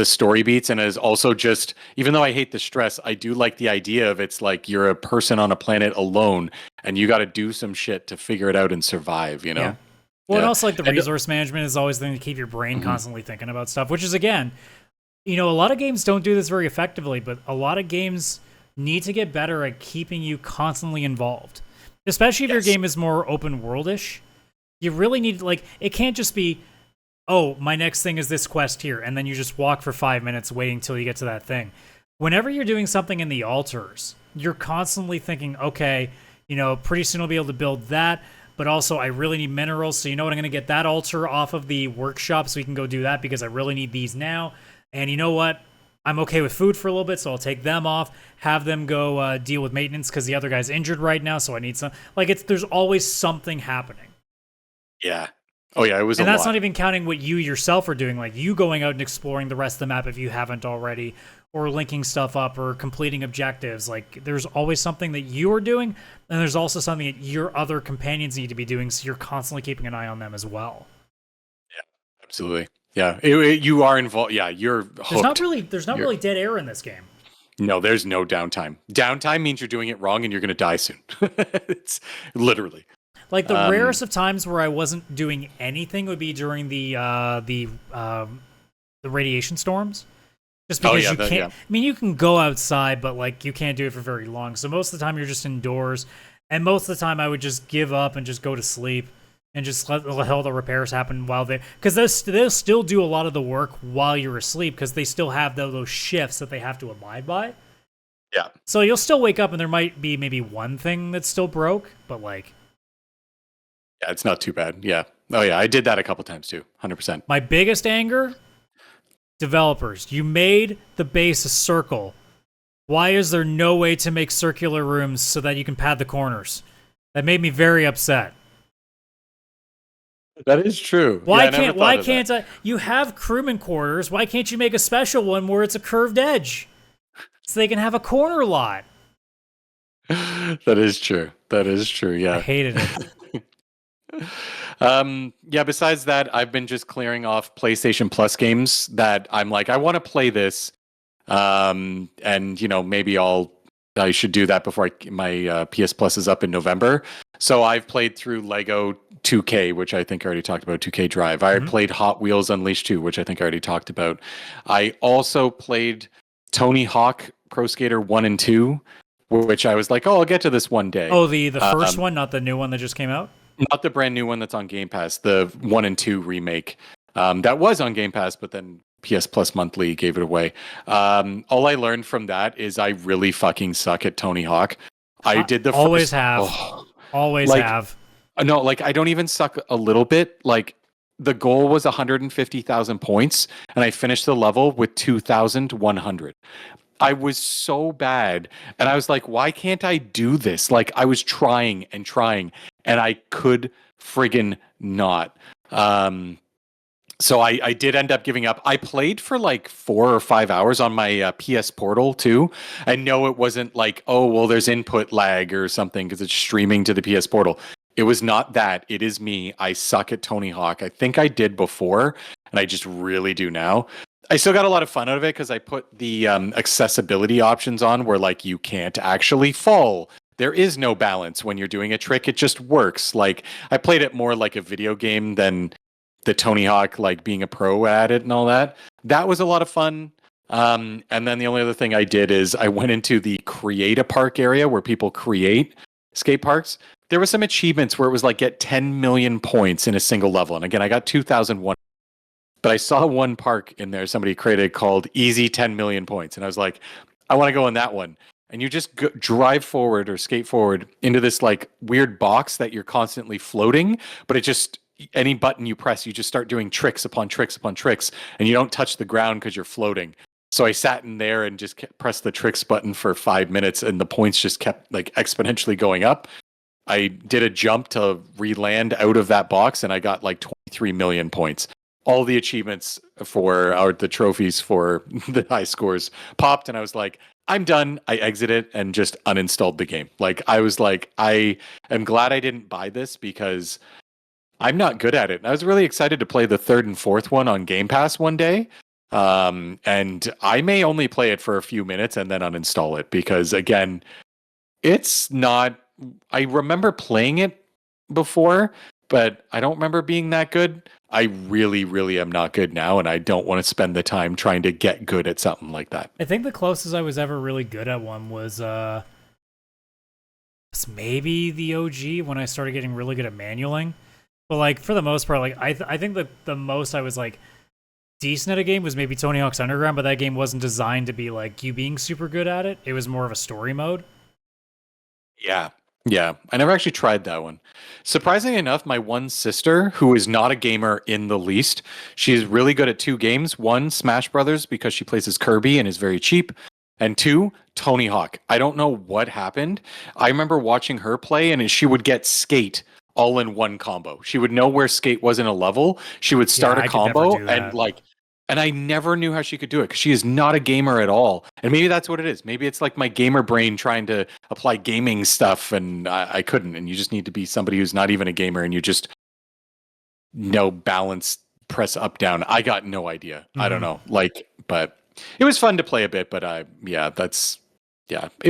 story beats, and is also just, even though I hate the stress, I do like the idea of it's like you're a person on a planet alone and you got to do some shit to figure it out and survive, you know? Yeah. Well, and also like the resource management is always the thing to keep your brain constantly thinking about stuff, which is, again, a lot of games don't do this very effectively, but a lot of games need to get better at keeping you constantly involved, especially if your game is more open worldish. You really need, like, it can't just be, oh, my next thing is this quest here, and then you just walk for 5 minutes waiting till you get to that thing. Whenever you're doing something in the altars, you're constantly thinking, okay, pretty soon I'll be able to build that, but also I really need minerals, so you know what, I'm going to get that altar off of the workshop so we can go do that because I really need these now. And you know what? I'm okay with food for a little bit, so I'll take them off, have them go deal with maintenance because the other guy's injured right now, so I need some. Like, there's always something happening. Yeah. Oh yeah, it was And a that's lot. not even counting what you yourself are doing, like you going out and exploring the rest of the map if you haven't already, or linking stuff up or completing objectives. Like there's always something that you are doing, and there's also something that your other companions need to be doing, so you're constantly keeping an eye on them as well. Yeah, absolutely. Yeah, you are involved. Yeah, you're hooked. There's not really dead air in this game. No, there's no downtime. Downtime means you're doing it wrong and you're going to die soon. It's literally. Like the rarest of times where I wasn't doing anything would be during the radiation storms. Just because you can't. Yeah. I mean, you can go outside, but like you can't do it for very long. So most of the time you're just indoors, and most of the time I would just give up and just go to sleep and just let all the repairs happen while because they'll still do a lot of the work while you're asleep because they still have those shifts that they have to abide by. Yeah. So you'll still wake up and there might be maybe one thing that's still broke, but like. Yeah, it's not too bad. Yeah. Oh yeah, I did that a couple times too. 100%. My biggest anger. Developers, you made the base a circle. Why is there no way to make circular rooms so that you can pad the corners? That made me very upset. That is true. Why can't I? You have crewman quarters. Why can't you make a special one where it's a curved edge, so they can have a corner lot? That is true. Yeah. I hated it. Yeah, besides that, I've been just clearing off PlayStation Plus games that I'm like, I want to play this. And maybe I should do that before my PS Plus is up in November. So I've played through Lego 2K, which I think I already talked about, 2K Drive. I played Hot Wheels Unleashed 2, which I think I already talked about. I also played Tony Hawk Pro Skater 1 and 2, which I was like, I'll get to this one day. Oh, the first one, not the new one that just came out? Not the brand new one that's on Game Pass, the 1 and 2 remake. That was on Game Pass, but then PS Plus Monthly gave it away. All I learned from that is I really fucking suck at Tony Hawk. I did the always first, have. Oh, always have. No, like I don't even suck a little bit. Like the goal was 150,000 points, and I finished the level with 2,100. I was so bad, and I was like, why can't I do this? Like I was trying, and I could friggin' not. So I did end up giving up. I played for like 4 or 5 hours on my PS Portal too. I know it wasn't like, oh, well, there's input lag or something because it's streaming to the PS Portal. It was not that. It is me. I suck at Tony Hawk. I think I did before, and I just really do now. I still got a lot of fun out of it because I put the accessibility options on where like you can't actually fall. There is no balance when you're doing a trick. It just works. Like I played it more like a video game than the Tony Hawk, like being a pro at it and all that. That was a lot of fun. And then the only other thing I did is I went into the create a park area where people create skate parks. There were some achievements where it was like get 10 million points in a single level. And again, I got 2,001. But I saw one park in there somebody created called Easy 10 Million Points. And I was like, I want to go in that one. And you just drive forward or skate forward into this like weird box that you're constantly floating. But it just, any button you press, you just start doing tricks upon tricks upon tricks. And you don't touch the ground because you're floating. So I sat in there and just pressed the tricks button for 5 minutes. And the points just kept like exponentially going up. I did a jump to re-land out of that box. And I got like 23 million points. All the achievements or the trophies for the high scores popped, and I was like, I'm done. I exited and just uninstalled the game. Like, I was like, I am glad I didn't buy this because I'm not good at it. And I was really excited to play the 3rd and 4th one on Game Pass one day. And I may only play it for a few minutes and then uninstall it because, again, it's not. I remember playing it before, but I don't remember being that good. I really, really am not good now, and I don't want to spend the time trying to get good at something like that. I think the closest I was ever really good at one was maybe the OG when I started getting really good at manualing. But like for the most part, like I think the most I was like decent at a game was maybe Tony Hawk's Underground, but that game wasn't designed to be like you being super good at it. It was more of a story mode. Yeah, I never actually tried that one. Surprisingly enough, my one sister, who is not a gamer in the least, she's really good at 2 games. 1, Smash Brothers, because she plays as Kirby and is very cheap. And 2, Tony Hawk. I don't know what happened. I remember watching her play, and she would get Skate all in one combo. She would know where Skate was in a level. She would start Yeah, a I could never combo do that. and like, and I never knew how she could do it because she is not a gamer at all. And maybe that's what it is. Maybe it's like my gamer brain trying to apply gaming stuff, and I couldn't. And you just need to be somebody who's not even a gamer, and you just know balance, press up, down. I got no idea. I don't know. Like, but it was fun to play a bit. But it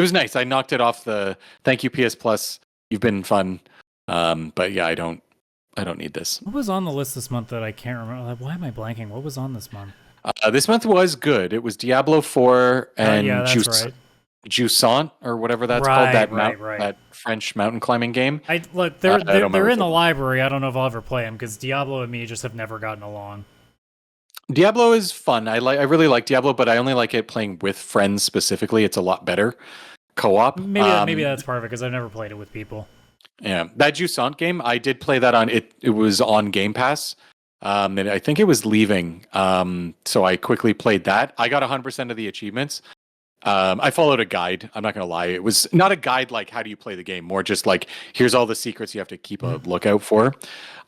was nice. I knocked it off the thank you PS Plus. You've been fun. But yeah, I don't need this. What was on the list this month that I can't remember? Like, why am I blanking? What was on this month? This month was good. It was Diablo 4 and yeah, that's right. Jusant or whatever that's Right, called. right. That French mountain climbing game. They're in the library. I don't know if I'll ever play them because Diablo and me just have never gotten along. Diablo is fun. I really like Diablo, but I only like it playing with friends specifically. It's a lot better co-op. Maybe that's part of it because I've never played it with people. Yeah, that Jusant game, I did play that on it. It was on Game Pass, and I think it was leaving. So I quickly played that. I got 100% of the achievements. I followed a guide. I'm not gonna lie, it was not a guide like how do you play the game. More just like here's all the secrets you have to keep a lookout for.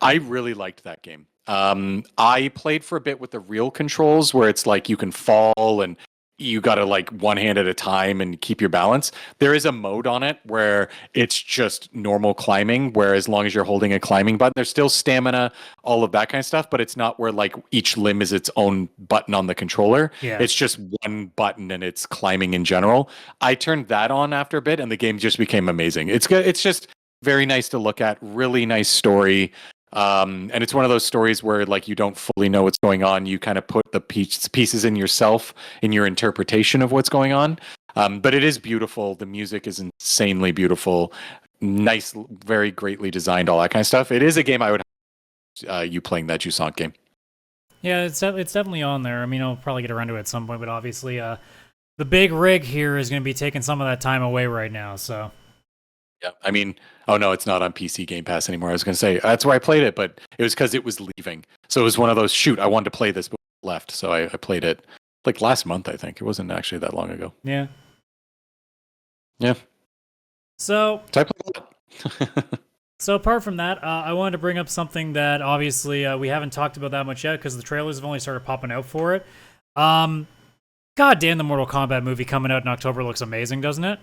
I really liked that game. I played for a bit with the real controls where it's like you can fall and you got to like one hand at a time and keep your balance. There is a mode on it where it's just normal climbing, where as long as you're holding a climbing button, there's still stamina, all of that kind of stuff, but it's not where like each limb is its own button on the controller. Yeah. It's just one button and it's climbing in general. I turned that on after a bit and the game just became amazing. It's good. It's just very nice to look at, really nice story. And it's one of those stories where like you don't fully know what's going on. You kind of put the pieces in yourself, in your interpretation of what's going on. But it is beautiful. The music is insanely beautiful, nice, very greatly designed, all that kind of stuff. It is a game I would you playing that Jusant game. Yeah, it's definitely on there. I mean, I'll probably get around to it at some point, but obviously, the big rig here is going to be taking some of that time away right now. So. Yeah, I mean, oh no, it's not on PC Game Pass anymore. I was going to say that's where I played it, but it was because it was leaving. So it was one of those, shoot, I wanted to play this, but left. So I played it like last month, I think. It wasn't actually that long ago. Yeah. Yeah. So. I played that. So apart from that, I wanted to bring up something that obviously we haven't talked about that much yet because the trailers have only started popping out for it. God damn, the Mortal Kombat movie coming out in October looks amazing, doesn't it?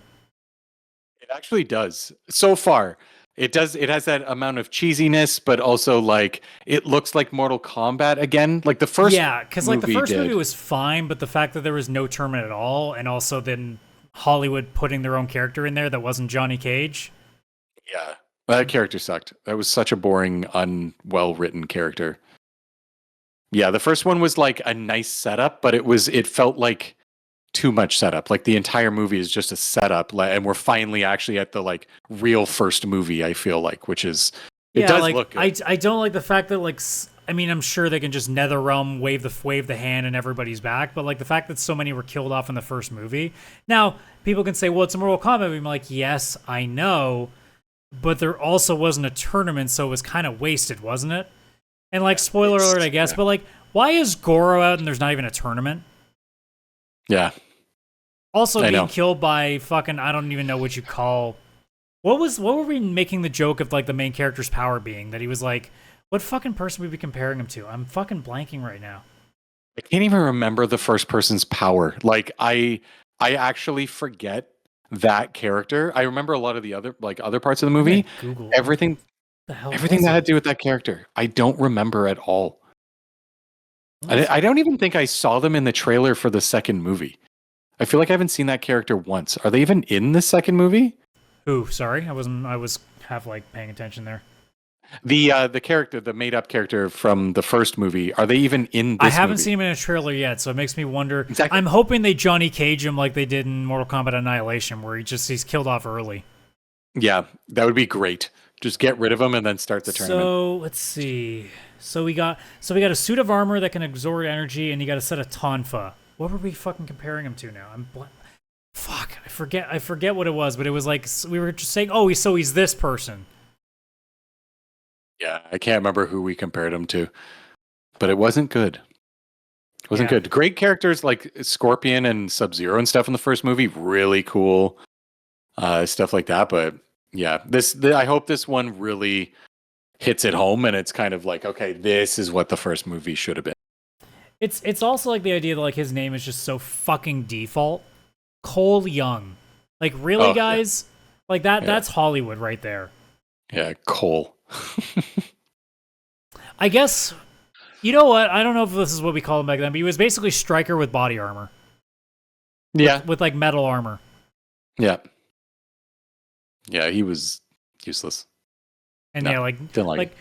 It actually does. So far, it does. It has that amount of cheesiness, but also like it looks like Mortal Kombat again. Like the first, yeah, because like the first movie was fine, but the fact that there was no tournament at all, and also then Hollywood putting their own character in there that wasn't Johnny Cage. Yeah, that character sucked. That was such a boring, unwell written character. Yeah, the first one was like a nice setup, but it felt like too much setup. Like the entire movie is just a setup, and we're finally actually at the like real first movie. I feel like, which is it does like, look good. I don't like the fact that like I mean I'm sure they can just NetherRealm wave the hand and everybody's back, but like the fact that so many were killed off in the first movie. Now people can say, well, it's a Mortal Kombat movie. I'm like, yes, I know, but there also wasn't a tournament, so it was kind of wasted, wasn't it? And like spoiler alert, I guess, but like why is Goro out and there's not even a tournament? Yeah. Also being killed by fucking, I don't even know what you call. What were we making the joke of like the main character's power being? That he was like, what fucking person would we be comparing him to? I'm fucking blanking right now. I can't even remember the first person's power. Like I actually forget that character. I remember a lot of the other parts of the movie. Google everything that had to do with that character. I don't remember at all. I don't even think I saw them in the trailer for the second movie. I feel like I haven't seen that character once. Are they even in the second movie? Who? Sorry, I was half like paying attention there. The character, the made up character from the first movie, are they even in this I haven't movie? seen him in a trailer yet, so it makes me wonder. Exactly. I'm hoping they Johnny Cage him like they did in Mortal Kombat Annihilation, where he's killed off early. Yeah, that would be great. Just get rid of him and then start the tournament. So let's see. So we got a suit of armor that can absorb energy, and you got a set of tonfa. What were we fucking comparing him to now? Fuck, I forget what it was, but it was like we were just saying, oh, he's this person. Yeah, I can't remember who we compared him to, but it wasn't good. It wasn't good. Great characters like Scorpion and Sub-Zero and stuff in the first movie, really cool stuff like that. But yeah, I hope this one really hits it home, and it's kind of like, okay, this is what the first movie should have been. It's also like the idea that like his name is just so fucking default. Cole Young. Like really, guys? Yeah. Like that's Hollywood right there. Yeah, Cole. I guess, you know what? I don't know if this is what we call him back then, but he was basically Stryker with body armor. Yeah. With like metal armor. Yeah. Yeah, he was useless. And no, didn't like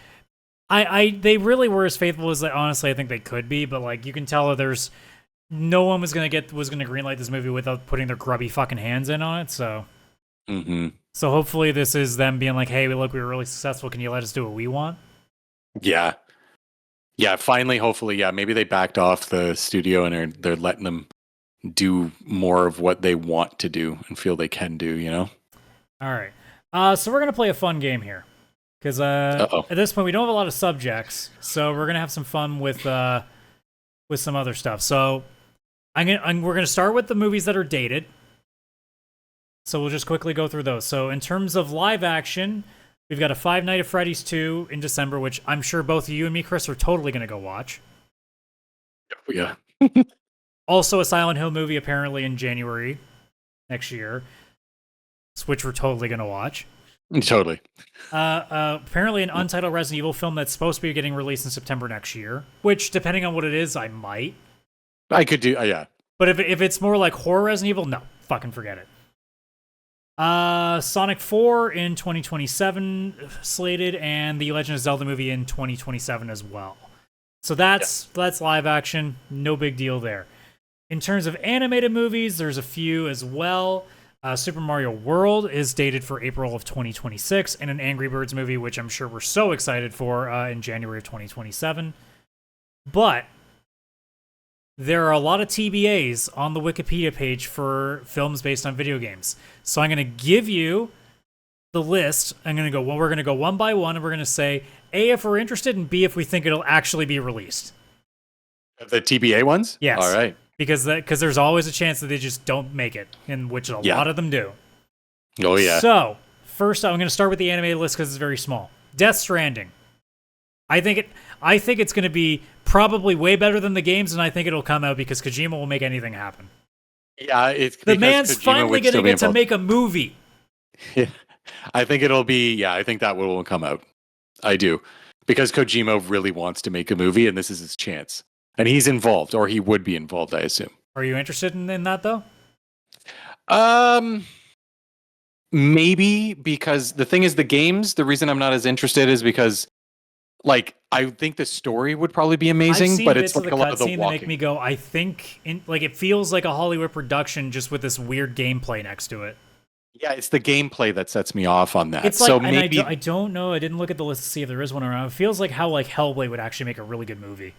they really were as faithful as honestly I think they could be, but like you can tell that there's no one was gonna greenlight this movie without putting their grubby fucking hands in on it. So, So hopefully this is them being like, hey, look, we were really successful. Can you let us do what we want? Yeah. Yeah. Finally, hopefully, yeah. Maybe they backed off the studio and they're letting them do more of what they want to do and feel they can do. You know. All right. So we're gonna play a fun game here. Because at this point we don't have a lot of subjects, so we're gonna have some fun with some other stuff. So we're gonna start with the movies that are dated. So we'll just quickly go through those. So in terms of live action, we've got a Five Nights at Freddy's 2 in December, which I'm sure both you and me, Chris, are totally gonna go watch. Yeah. Also a Silent Hill movie apparently in January next year, which we're totally gonna watch. Totally. Apparently an untitled Resident Evil film that's supposed to be getting released in September next year, which, depending on what it is, I might. I could do, yeah. But if it's more like horror Resident Evil, no. Fucking forget it. Sonic 4 in 2027 slated, and the Legend of Zelda movie in 2027 as well. So that's live action. No big deal there. In terms of animated movies, there's a few as well. Super Mario World is dated for April of 2026, and an Angry Birds movie, which I'm sure we're so excited for, in January of 2027. But there are a lot of TBAs on the Wikipedia page for films based on video games. So I'm going to give you the list. We're going to go one by one, and we're going to say A, if we're interested, and B, if we think it'll actually be released. The TBA ones? Yes. All right. Because there's always a chance that they just don't make it, in which a lot of them do. Oh, yeah. So, first I'm going to start with the animated list because it's very small. Death Stranding. I think it's going to be probably way better than the games, and I think it'll come out because Kojima will make anything happen. Yeah, it's the man's Kojima finally going to get to make a movie. Yeah, I think it'll be. Yeah, I think that will come out. I do, because Kojima really wants to make a movie, and this is his chance. And he's involved, or he would be involved, I assume. Are you interested in that, though? Maybe, because the thing is, the games, the reason I'm not as interested is because, like, I think the story would probably be amazing, but it's like a lot of the walking. That make me go, I think, it feels like a Hollywood production just with this weird gameplay next to it. Yeah, it's the gameplay that sets me off on that. It's like, so maybe I don't know. I didn't look at the list to see if there is one around. It feels like how like Hellblade would actually make a really good movie.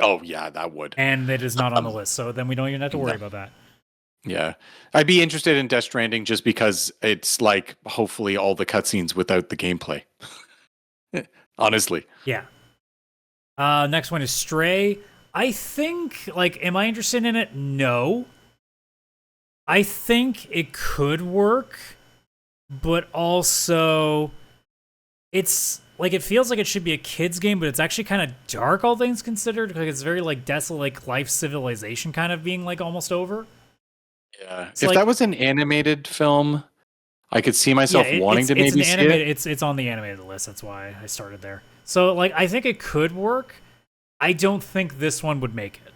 Oh, yeah, that would. And it is not on the list, so then we don't even have to worry about that. Yeah. I'd be interested in Death Stranding just because it's like, hopefully, all the cutscenes without the gameplay. Honestly. Yeah. Next one is Stray. I think, am I interested in it? No. I think it could work, but also, it's... it feels like it should be a kid's game, but it's actually kind of dark, all things considered. Like, it's very, desolate, life civilization kind of being, almost over. Yeah. So, if that was an animated film, I could see myself wanting to maybe see it. It's on the animated list. That's why I started there. So, I think it could work. I don't think this one would make it.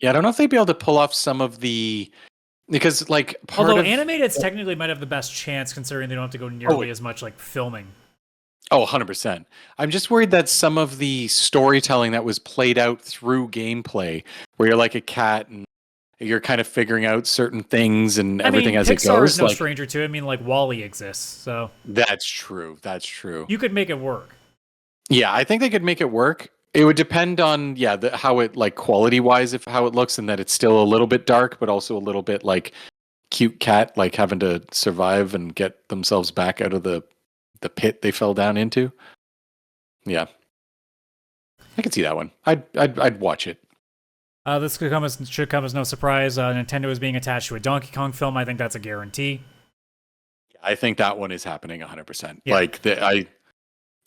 Yeah, I don't know if they'd be able to pull off some of the... Because, Although animated, it's technically might have the best chance, considering they don't have to go nearly as much, filming. Oh, 100%. I'm just worried that some of the storytelling that was played out through gameplay, where you're like a cat and you're kind of figuring out certain things and everything as it goes. Pixar is no stranger to it. I mean, WALL-E exists, so... That's true. That's true. You could make it work. Yeah, I think they could make it work. It would depend on, how it, quality-wise, how it looks, and that it's still a little bit dark, but also a little bit, cute cat, having to survive and get themselves back out of the pit they fell down into. Yeah, I could see that one. I'd watch it. This should come as no surprise. Nintendo is being attached to a Donkey Kong film. I think that's a guarantee. I think that one is happening 100%. Yeah.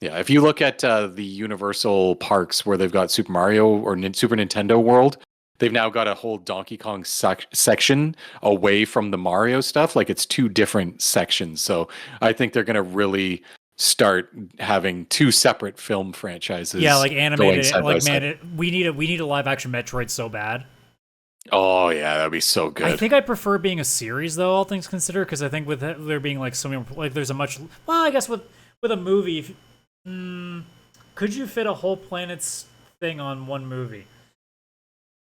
Yeah, if you look at the Universal parks where they've got Super Mario or Super Nintendo World, they've now got a whole Donkey Kong section away from the Mario stuff. Like it's two different sections. So I think they're going to really start having two separate film franchises. Yeah, like going animated. side by Like side. man, we need a live action Metroid so bad. Oh yeah, that'd be so good. I think I prefer being a series though, all things considered, because I think with there being like so many, like there's a much. Well, I guess with a movie, could you fit a whole planet's thing on one movie?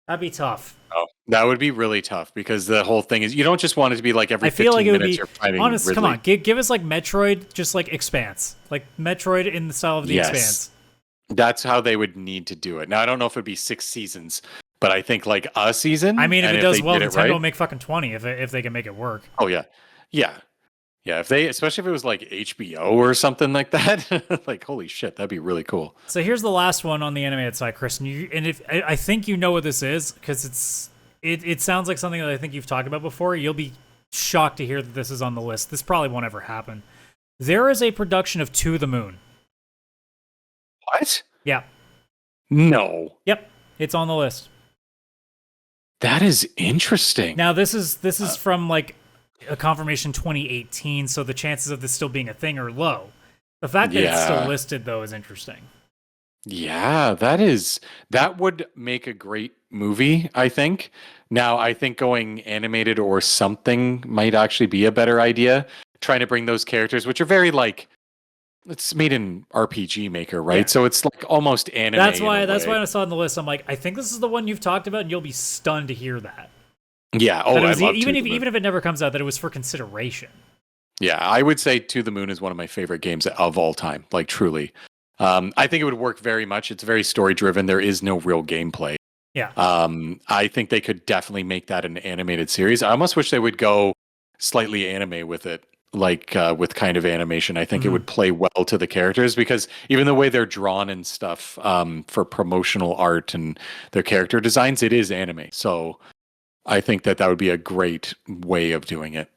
That'd be tough. Oh, that would be really tough because the whole thing is you don't just want it to be like every I feel 15 like it would minutes be you're fighting honest. Ridley. Come on, give us like Metroid, just like Expanse, like Metroid in the style of the Yes. Expanse. That's how they would need to do it. Now I don't know if it'd be 6 seasons, but I think like a season. I mean, if and it does they well, did it Nintendo will right, make fucking 20 if they can make it work. oh yeah, yeah, yeah. If they, especially if it was like HBO or something like that, like holy shit, that'd be really cool. So here's the last one on the animated side, Chris, and if I think you know what this is because it sounds like something that I think you've talked about before. You'll be shocked to hear that this is on the list. This probably won't ever happen. There is a production of To the Moon. What? Yeah. No, Yep. It's on the list. that is interesting. Now this is from like a confirmation 2018, so the chances of this still being a thing are low. The fact that it's still Yeah. listed though is interesting. Yeah, that would make a great movie, I think. Now, I think going animated or something might actually be a better idea. Trying to bring those characters, which are very like it's made in RPG Maker, right? Yeah. So it's like almost anime. That's in why a that's way. why I saw it on the list. I'm like, I think this is the one you've talked about, and you'll be stunned to hear that. Yeah. Oh, That it I was, love even To if the Moon. even if it never comes out, that it was for consideration. Yeah, I would say To the Moon is one of my favorite games of all time. Like truly, I think it would work very much. It's very story driven. There is no real gameplay. Yeah. I think they could definitely make that an animated series. I almost wish they would go slightly anime with it, like with kind of animation. I think it would play well to the characters because even the way they're drawn and stuff for promotional art and their character designs, it is anime. So I think that would be a great way of doing it.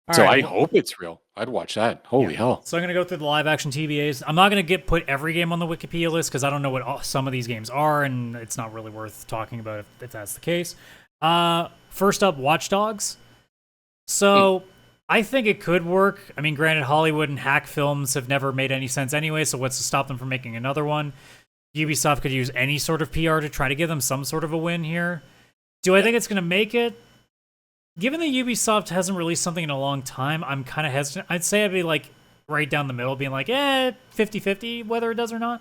All so right, I hope it's real. I'd watch that. Holy hell. So I'm gonna go through the live action TVAs. I'm not gonna put every game on the Wikipedia list because I don't know what some of these games are, and it's not really worth talking about if that's the case. First up, Watch Dogs. So I think it could work. I mean, granted, Hollywood and hack films have never made any sense anyway, so what's to stop them from making another one? Ubisoft could use any sort of PR to try to give them some sort of a win here. Do I think it's gonna make it? Given that Ubisoft hasn't released something in a long time, I'm kind of hesitant. I'd say I'd be like right down the middle, being like, 50-50 whether it does or not.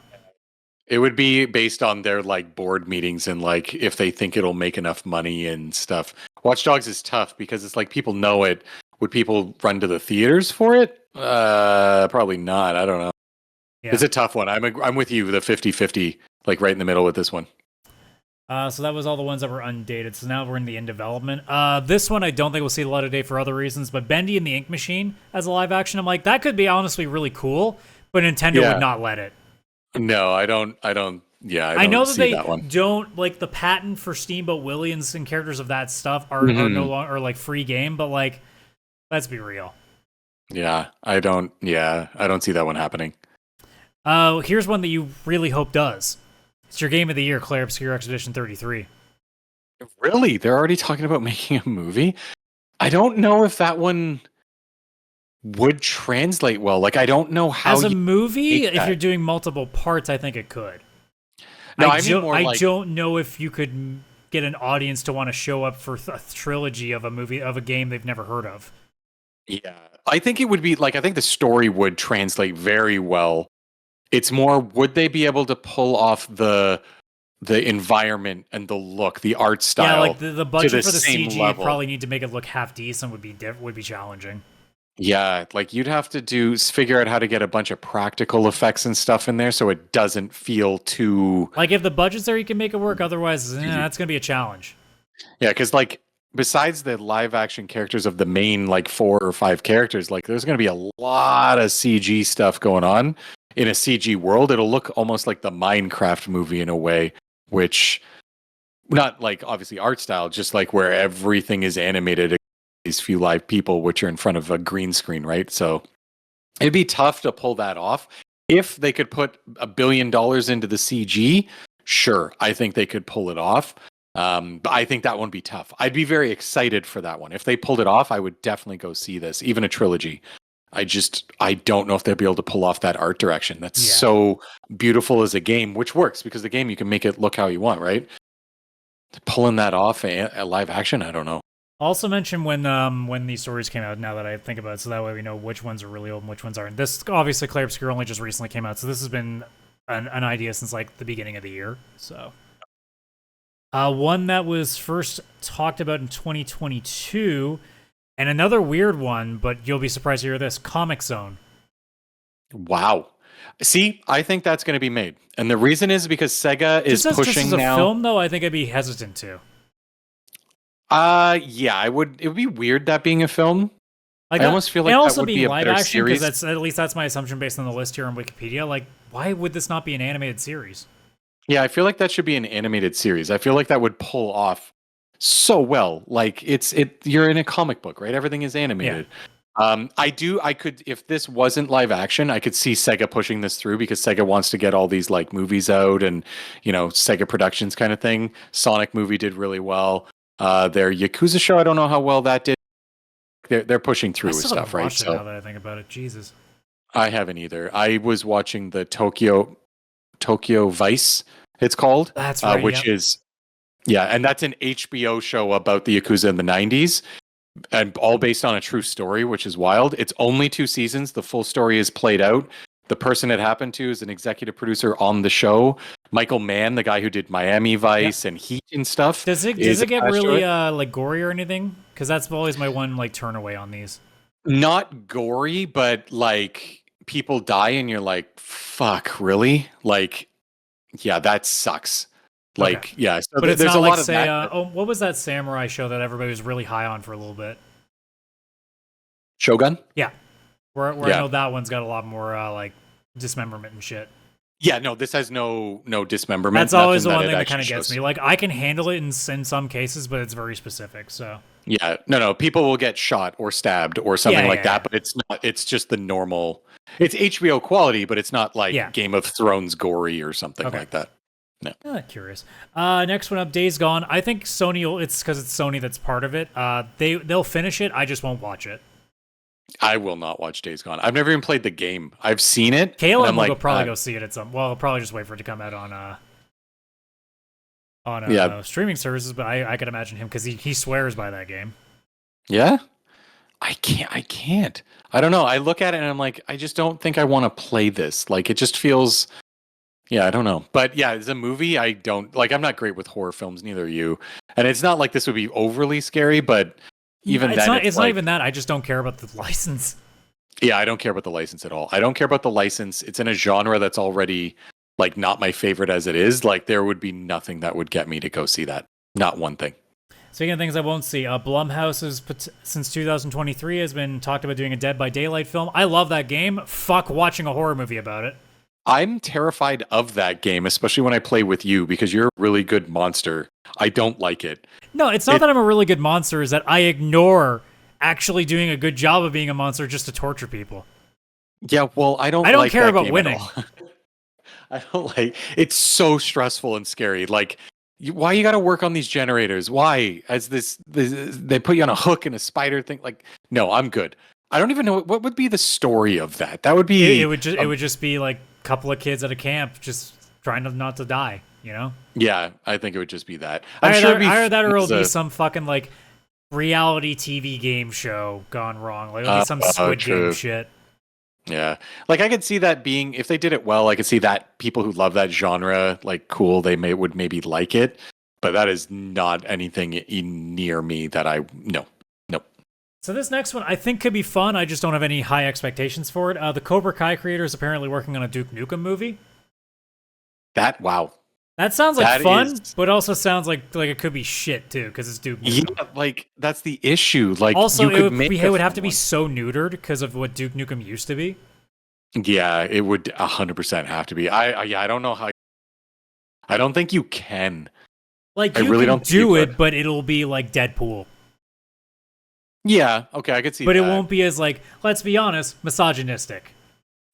It would be based on their like board meetings and like if they think it'll make enough money and stuff. Watch Dogs is tough because it's like people know it. Would people run to the theaters for it? Probably not. I don't know. Yeah. It's a tough one. I'm with you. The 50-50, like right in the middle with this one. So that was all the ones that were undated. So now we're in the in development. This one I don't think we'll see a lot of day for other reasons. But Bendy and the Ink Machine as a live action, I'm like that could be honestly really cool, but Nintendo would not let it. No, I don't. Yeah, I know that see they that one. don't like the patent for Steamboat Williams and characters of that stuff are no longer or like free game, but like let's be real. Yeah, I don't. Yeah, I don't see that one happening. Here's one that you really hope does. It's your game of the year, Claire Obscure Expedition 33. Really? They're already talking about making a movie? I don't know if that one would translate well. Like, I don't know how. As a movie, make if that. you're doing multiple parts, I think it could. No, I mean more I like- don't know if you could get an audience to want to show up for a trilogy of a movie of a game they've never heard of. Yeah, I think it would be like I think the story would translate very well. It's more would they be able to pull off the environment and the look, the art style? Yeah, like the budget the for the same CG level. you'd probably need to make it look half decent would be challenging. Yeah, like you'd have to figure out how to get a bunch of practical effects and stuff in there so it doesn't feel too. Like if the budget's there, you can make it work. Otherwise, that's gonna be a challenge. Yeah, because like besides the live action characters of the main like 4 or 5 characters, like there's going to be a lot of CG stuff going on in a CG world. It'll look almost like the Minecraft movie in a way, which not like obviously art style, just like where everything is animated. These few live people, which are in front of a green screen, right? So it'd be tough to pull that off. If they could put $1 billion into the CG, sure, I think they could pull it off. But I think that one would be tough. I'd be very excited for that one. If they pulled it off, I would definitely go see this, even a trilogy. I don't know if they'll be able to pull off that art direction. That's so beautiful as a game, which works because the game, you can make it look how you want, right? Pulling that off a live action, I don't know. Also mention when these stories came out, now that I think about it, so that way we know which ones are really old and which ones aren't. This, obviously, Clair Obscur only just recently came out, so this has been an idea since, like, the beginning of the year, so... one that was first talked about in 2022, and another weird one, but you'll be surprised to hear this, Comic Zone. Wow. See, I think that's going to be made. And the reason is because Sega is pushing just as a now. film, though, I think I'd be hesitant to. Yeah, it would be weird that being a film. Like, I almost feel like that would be a better series. Because at least that's my assumption based on the list here on Wikipedia. Like, why would this not be an animated series? Yeah, I feel like that should be an animated series. I feel like that would pull off so well. Like you're in a comic book, right? Everything is animated. Yeah. I could, if this wasn't live action, I could see Sega pushing this through because Sega wants to get all these like movies out and, Sega Productions kind of thing. Sonic movie did really well. Their Yakuza show, I don't know how well that did. They're pushing through with stuff, right? So now that I think about it, Jesus. I haven't either. I was watching the Tokyo Vice, it's called. That's right. Which is, and that's an HBO show about the Yakuza in the 90s, and all based on a true story, which is wild. It's only 2 seasons. The full story is played out. The person it happened to is an executive producer on the show. Michael Mann, the guy who did Miami Vice and Heat and stuff. Does it get really like gory or anything? Because that's always my one like turn away on these. Not gory, but like people die and you're like, fuck, really? Like, yeah, that sucks. Like, okay. Yeah. So but it's there's not a like, lot say, of what was that samurai show that everybody was really high on for a little bit? Shogun? Yeah. Where I know that one's got a lot more like dismemberment and shit. Yeah, no, this has no dismemberment. That's always the one thing that kind of gets me. Like, I can handle it in some cases, but it's very specific, so... Yeah, no, people will get shot or stabbed or something like that, but it's not. It's just the normal... It's HBO quality, but it's not like Game of Thrones gory or something like that. No. Curious. Next one up, Days Gone. I think Sony will... It's because it's Sony that's part of it. They'll finish it, I just won't watch it. I will not watch Days Gone. I've never even played the game. I've seen it. Kaylan will probably go see it at some... Well, I'll probably just wait for it to come out on streaming services, but I could imagine him because he swears by that game. Yeah? I can't. I don't know. I look at it and I'm like, I just don't think I want to play this. Like, it just feels... Yeah, I don't know. But yeah, as a movie, I don't... Like, I'm not great with horror films, neither are you. And it's not like this would be overly scary, but... Even it's not even that. I just don't care about the license. Yeah, I don't care about the license at all. I don't care about the license. It's in a genre that's already like not my favorite as it is. Like there would be nothing that would get me to go see that. Not one thing. Speaking of things I won't see, Blumhouse since 2023 has been talked about doing a Dead by Daylight film. I love that game. Fuck watching a horror movie about it. I'm terrified of that game, especially when I play with you because you're a really good monster. I don't like it. No, it's not that I'm a really good monster, is that I ignore actually doing a good job of being a monster just to torture people. Yeah, well, I don't care about winning. I don't like it's so stressful and scary. Like why you got to work on these generators? Why? As this they put you on a hook and a spider thing like no, I'm good. I don't even know what would be the story of that. That would be it would just be like a couple of kids at a camp just trying not to die. You know? Yeah, I think it would just be that. Either that or it'll be some fucking like reality TV game show gone wrong. Like it'll be some Squid Game shit. Yeah. Like I could see that being, if they did it well, I could see that people who love that genre, like cool, they would maybe like it. But that is not anything near me that no. So this next one I think could be fun. I just don't have any high expectations for it. The Cobra Kai creator is apparently working on a Duke Nukem movie. Wow. That sounds like fun, but also sounds like it could be shit too, because it's Duke Nukem. Yeah, like that's the issue. Like also, it would have to be so neutered because of what Duke Nukem used to be. Yeah, it would 100% have to be. I don't know how. I don't think you can. Like you really don't do it, but it'll be like Deadpool. Yeah, okay, I could see. But it won't be as like, let's be honest, misogynistic.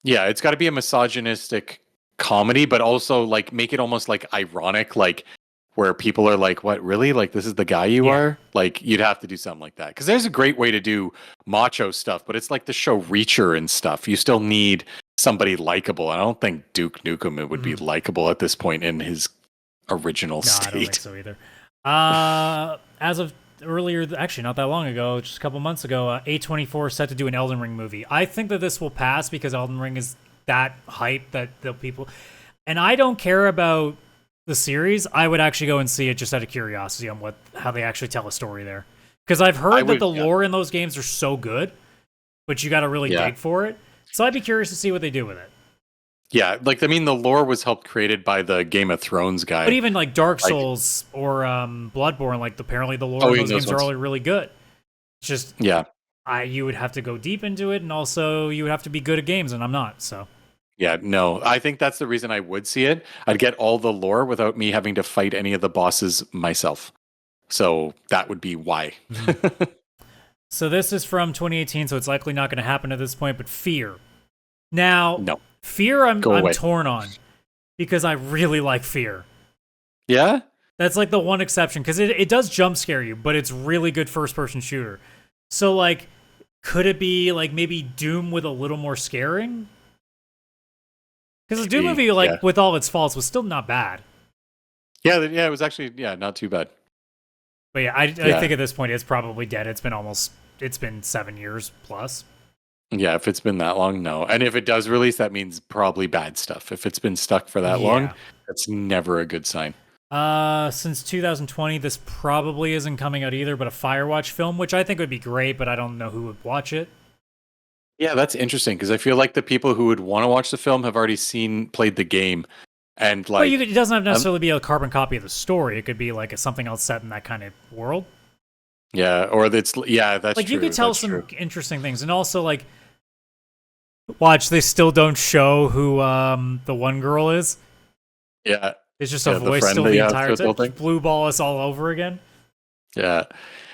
Yeah, it's got to be a misogynistic comedy, but also like make it almost like ironic, like where people are like, "What, really? Like this is the guy you are?" Like you'd have to do something like that. Because there's a great way to do macho stuff, but it's like the show Reacher and stuff. You still need somebody likable. I don't think Duke Nukem it would be likable at this point in his original state. I don't think so either. As of earlier, actually not that long ago, just a couple months ago, A24 set to do an Elden Ring movie. I think that this will pass because Elden Ring is that hype that the people, and I don't care about the series. I would actually go and see it just out of curiosity on how they actually tell a story there, because I've heard that the lore in those games are so good, but you got to really dig for it. So I'd be curious to see what they do with it. Yeah, like I mean, the lore was helped created by the Game of Thrones guy. But even like Dark Souls or Bloodborne, like apparently the lore of those games are all really good. It's just you would have to go deep into it, and also you would have to be good at games, and I'm not. So yeah, no, I think that's the reason I would see it. I'd get all the lore without me having to fight any of the bosses myself. So that would be why. So this is from 2018, so it's likely not going to happen at this point. But Fear. Now, no. Fear, I'm torn on because I really like Fear. Yeah? That's like the one exception because it does jump scare you, but it's really good first-person shooter. So, like, could it be like maybe Doom with a little more scaring? Because the Doom movie, like, with all its faults, was still not bad. Yeah, it was actually, not too bad. But yeah, I think at this point it's probably dead. It's been 7 years plus. Yeah, if it's been that long, no. And if it does release, that means probably bad stuff. If it's been stuck for that long, that's never a good sign. Since 2020, this probably isn't coming out either, but a Firewatch film, which I think would be great, but I don't know who would watch it. Yeah, that's interesting, because I feel like the people who would want to watch the film have already played the game. And like, it doesn't have necessarily be a carbon copy of the story. It could be like something else set in that kind of world. Yeah, or that's like true. You could tell some interesting things, and also like, watch, they still don't show who the one girl is. Yeah, it's just a voice still the entire time. Blue ball us all over again. Yeah,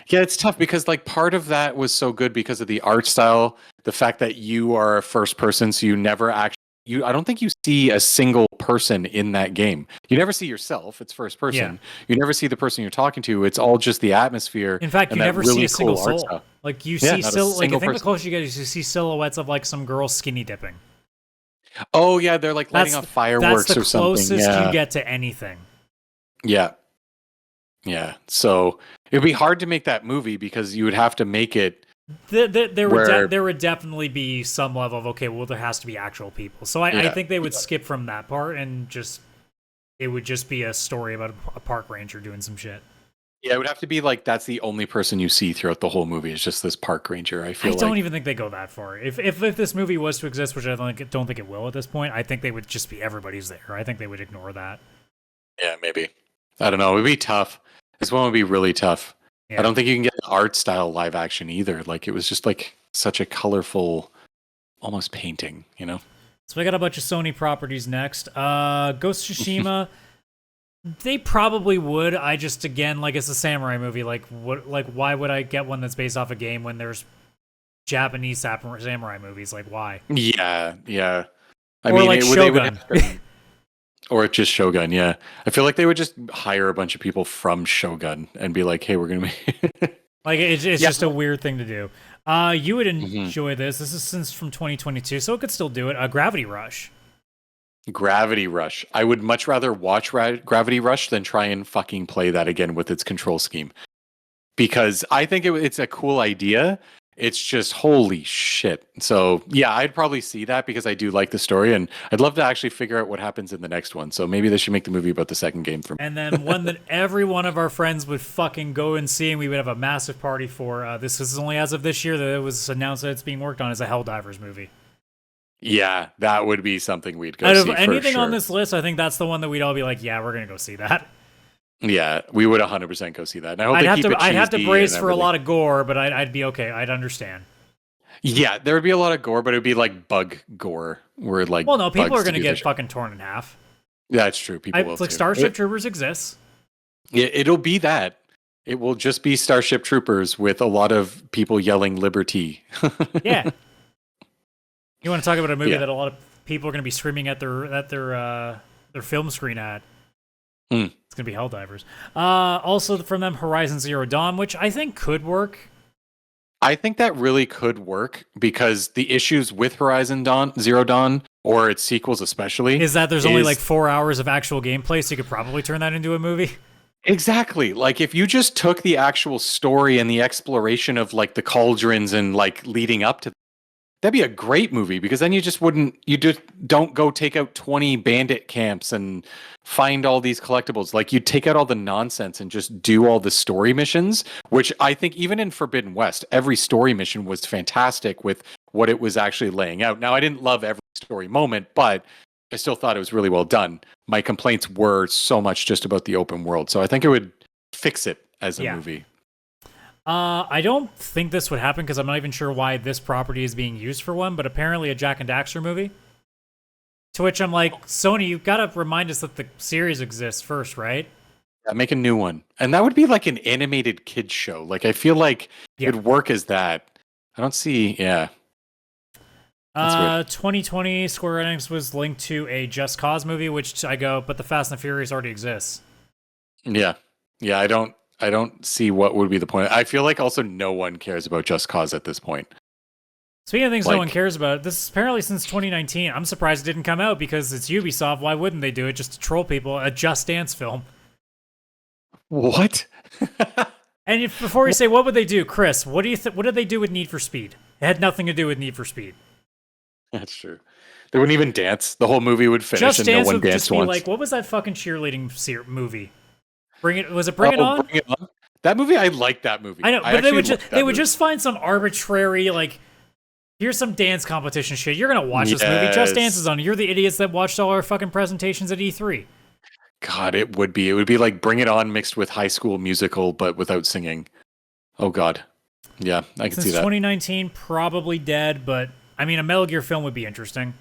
it's tough because like part of that was so good because of the art style, the fact that you are a first person, so you never actually. I don't think you see a single person in that game. You never see yourself. It's first person. Yeah. You never see the person you're talking to. It's all just the atmosphere. In fact, you never see a single soul. Like you see, I think the closer you get is you see silhouettes of like some girl skinny dipping. Oh yeah, they're like lighting up fireworks or something. That's the closest you get to anything. Yeah. So it'd be hard to make that movie because you would have to make it. There would definitely be some level of there has to be actual people. So I think they would skip from that part and it would just be a story about a park ranger doing some shit. Yeah, it would have to be like that's the only person you see throughout the whole movie is just this park ranger. I don't even think they go that far. If this movie was to exist, which I don't think it will at this point, I think they would just be everybody's there. I think they would ignore that. Yeah, maybe. I don't know. It would be tough. This one would be really tough. Yeah. I don't think you can get the art style live action either. Like it was just like such a colorful, almost painting, you know? So we got a bunch of Sony properties next. Ghost of Tsushima, they probably would. I just, again, like it's a samurai movie. Like why would I get one that's based off a game when there's Japanese samurai movies? Like why? Yeah. I mean, like Shogun. Or just Shogun, yeah. I feel like they would just hire a bunch of people from Shogun and be like, hey, we're going to be... like, it's just a weird thing to do. You would enjoy this. This is since from 2022, so it could still do it. Gravity Rush. Gravity Rush. I would much rather watch Gravity Rush than try and fucking play that again with its control scheme. Because I think it's a cool idea. It's just holy shit. So yeah, I'd probably see that because I do like the story and I'd love to actually figure out what happens in the next one. So maybe they should make the movie about the second game for me. And then one that every one of our friends would fucking go and see and we would have a massive party for. This is only as of this year that it was announced that it's being worked on as a Helldivers movie. Yeah, that would be something we'd go see. Out of anything on this list, I think that's the one that we'd all be like, yeah, we're going to go see that. Yeah, we would 100% go see that. And I hope I'd have to brace for a lot of gore, but I'd be okay. I'd understand. Yeah, there would be a lot of gore, but it would be like bug gore, where like well, no, people are going to get fucking torn in half. Yeah, that's true. People will. It's like Starship Troopers exists. Yeah, it'll be that. It will just be Starship Troopers with a lot of people yelling liberty. Yeah. You want to talk about a movie Yeah. that a lot of people are going to be screaming at their film screen at? Mm. It's going to be Helldivers. Also from them, Horizon Zero Dawn, which I think could work. I think that really could work because the issues with Zero Dawn, or its sequels especially, is that there's only like 4 hours of actual gameplay, so you could probably turn that into a movie. Exactly. Like if you just took the actual story and the exploration of like the cauldrons and like leading up to, that'd be a great movie, because then you just don't go take out 20 bandit camps and find all these collectibles. Like you take out all the nonsense and just do all the story missions, which I think even in Forbidden West, every story mission was fantastic with what it was actually laying out. Now, I didn't love every story moment, but I still thought it was really well done. My complaints were so much just about the open world. So I think it would fix it as a movie. I don't think this would happen because I'm not even sure why this property is being used for one, but apparently a Jack and Daxter movie. To which I'm like, Sony, you've got to remind us that the series exists first, right? Yeah, make a new one. And that would be like an animated kids show. Like I feel like it'd work as that. I don't see, 2020, Square Enix was linked to a Just Cause movie, which I go, but the Fast and the Furious already exists. Yeah. Yeah, I don't see what would be the point. I feel like also no one cares about Just Cause at this point. Speaking of things no one cares about, this is apparently since 2019. I'm surprised it didn't come out because it's Ubisoft. Why wouldn't they do it just to troll people? A Just Dance film. What? And before you say what would they do, Chris, what do you what did they do with Need for Speed? It had nothing to do with Need for Speed. That's true. They wouldn't even dance. The whole movie would finish Just and Dance no one would danced just be once. like, what was that fucking cheerleading movie? Bring It On? Bring It On? That movie, I like that movie. I know, but they would just find some arbitrary, like, here's some dance competition shit. You're gonna watch this movie. Just Dance is on. You're the idiots that watched all our fucking presentations at E3. God, it would be. It would be like Bring It On mixed with High School Musical, but without singing. Oh God. Yeah, I can see that. 2019, probably dead, but I mean, a Metal Gear film would be interesting.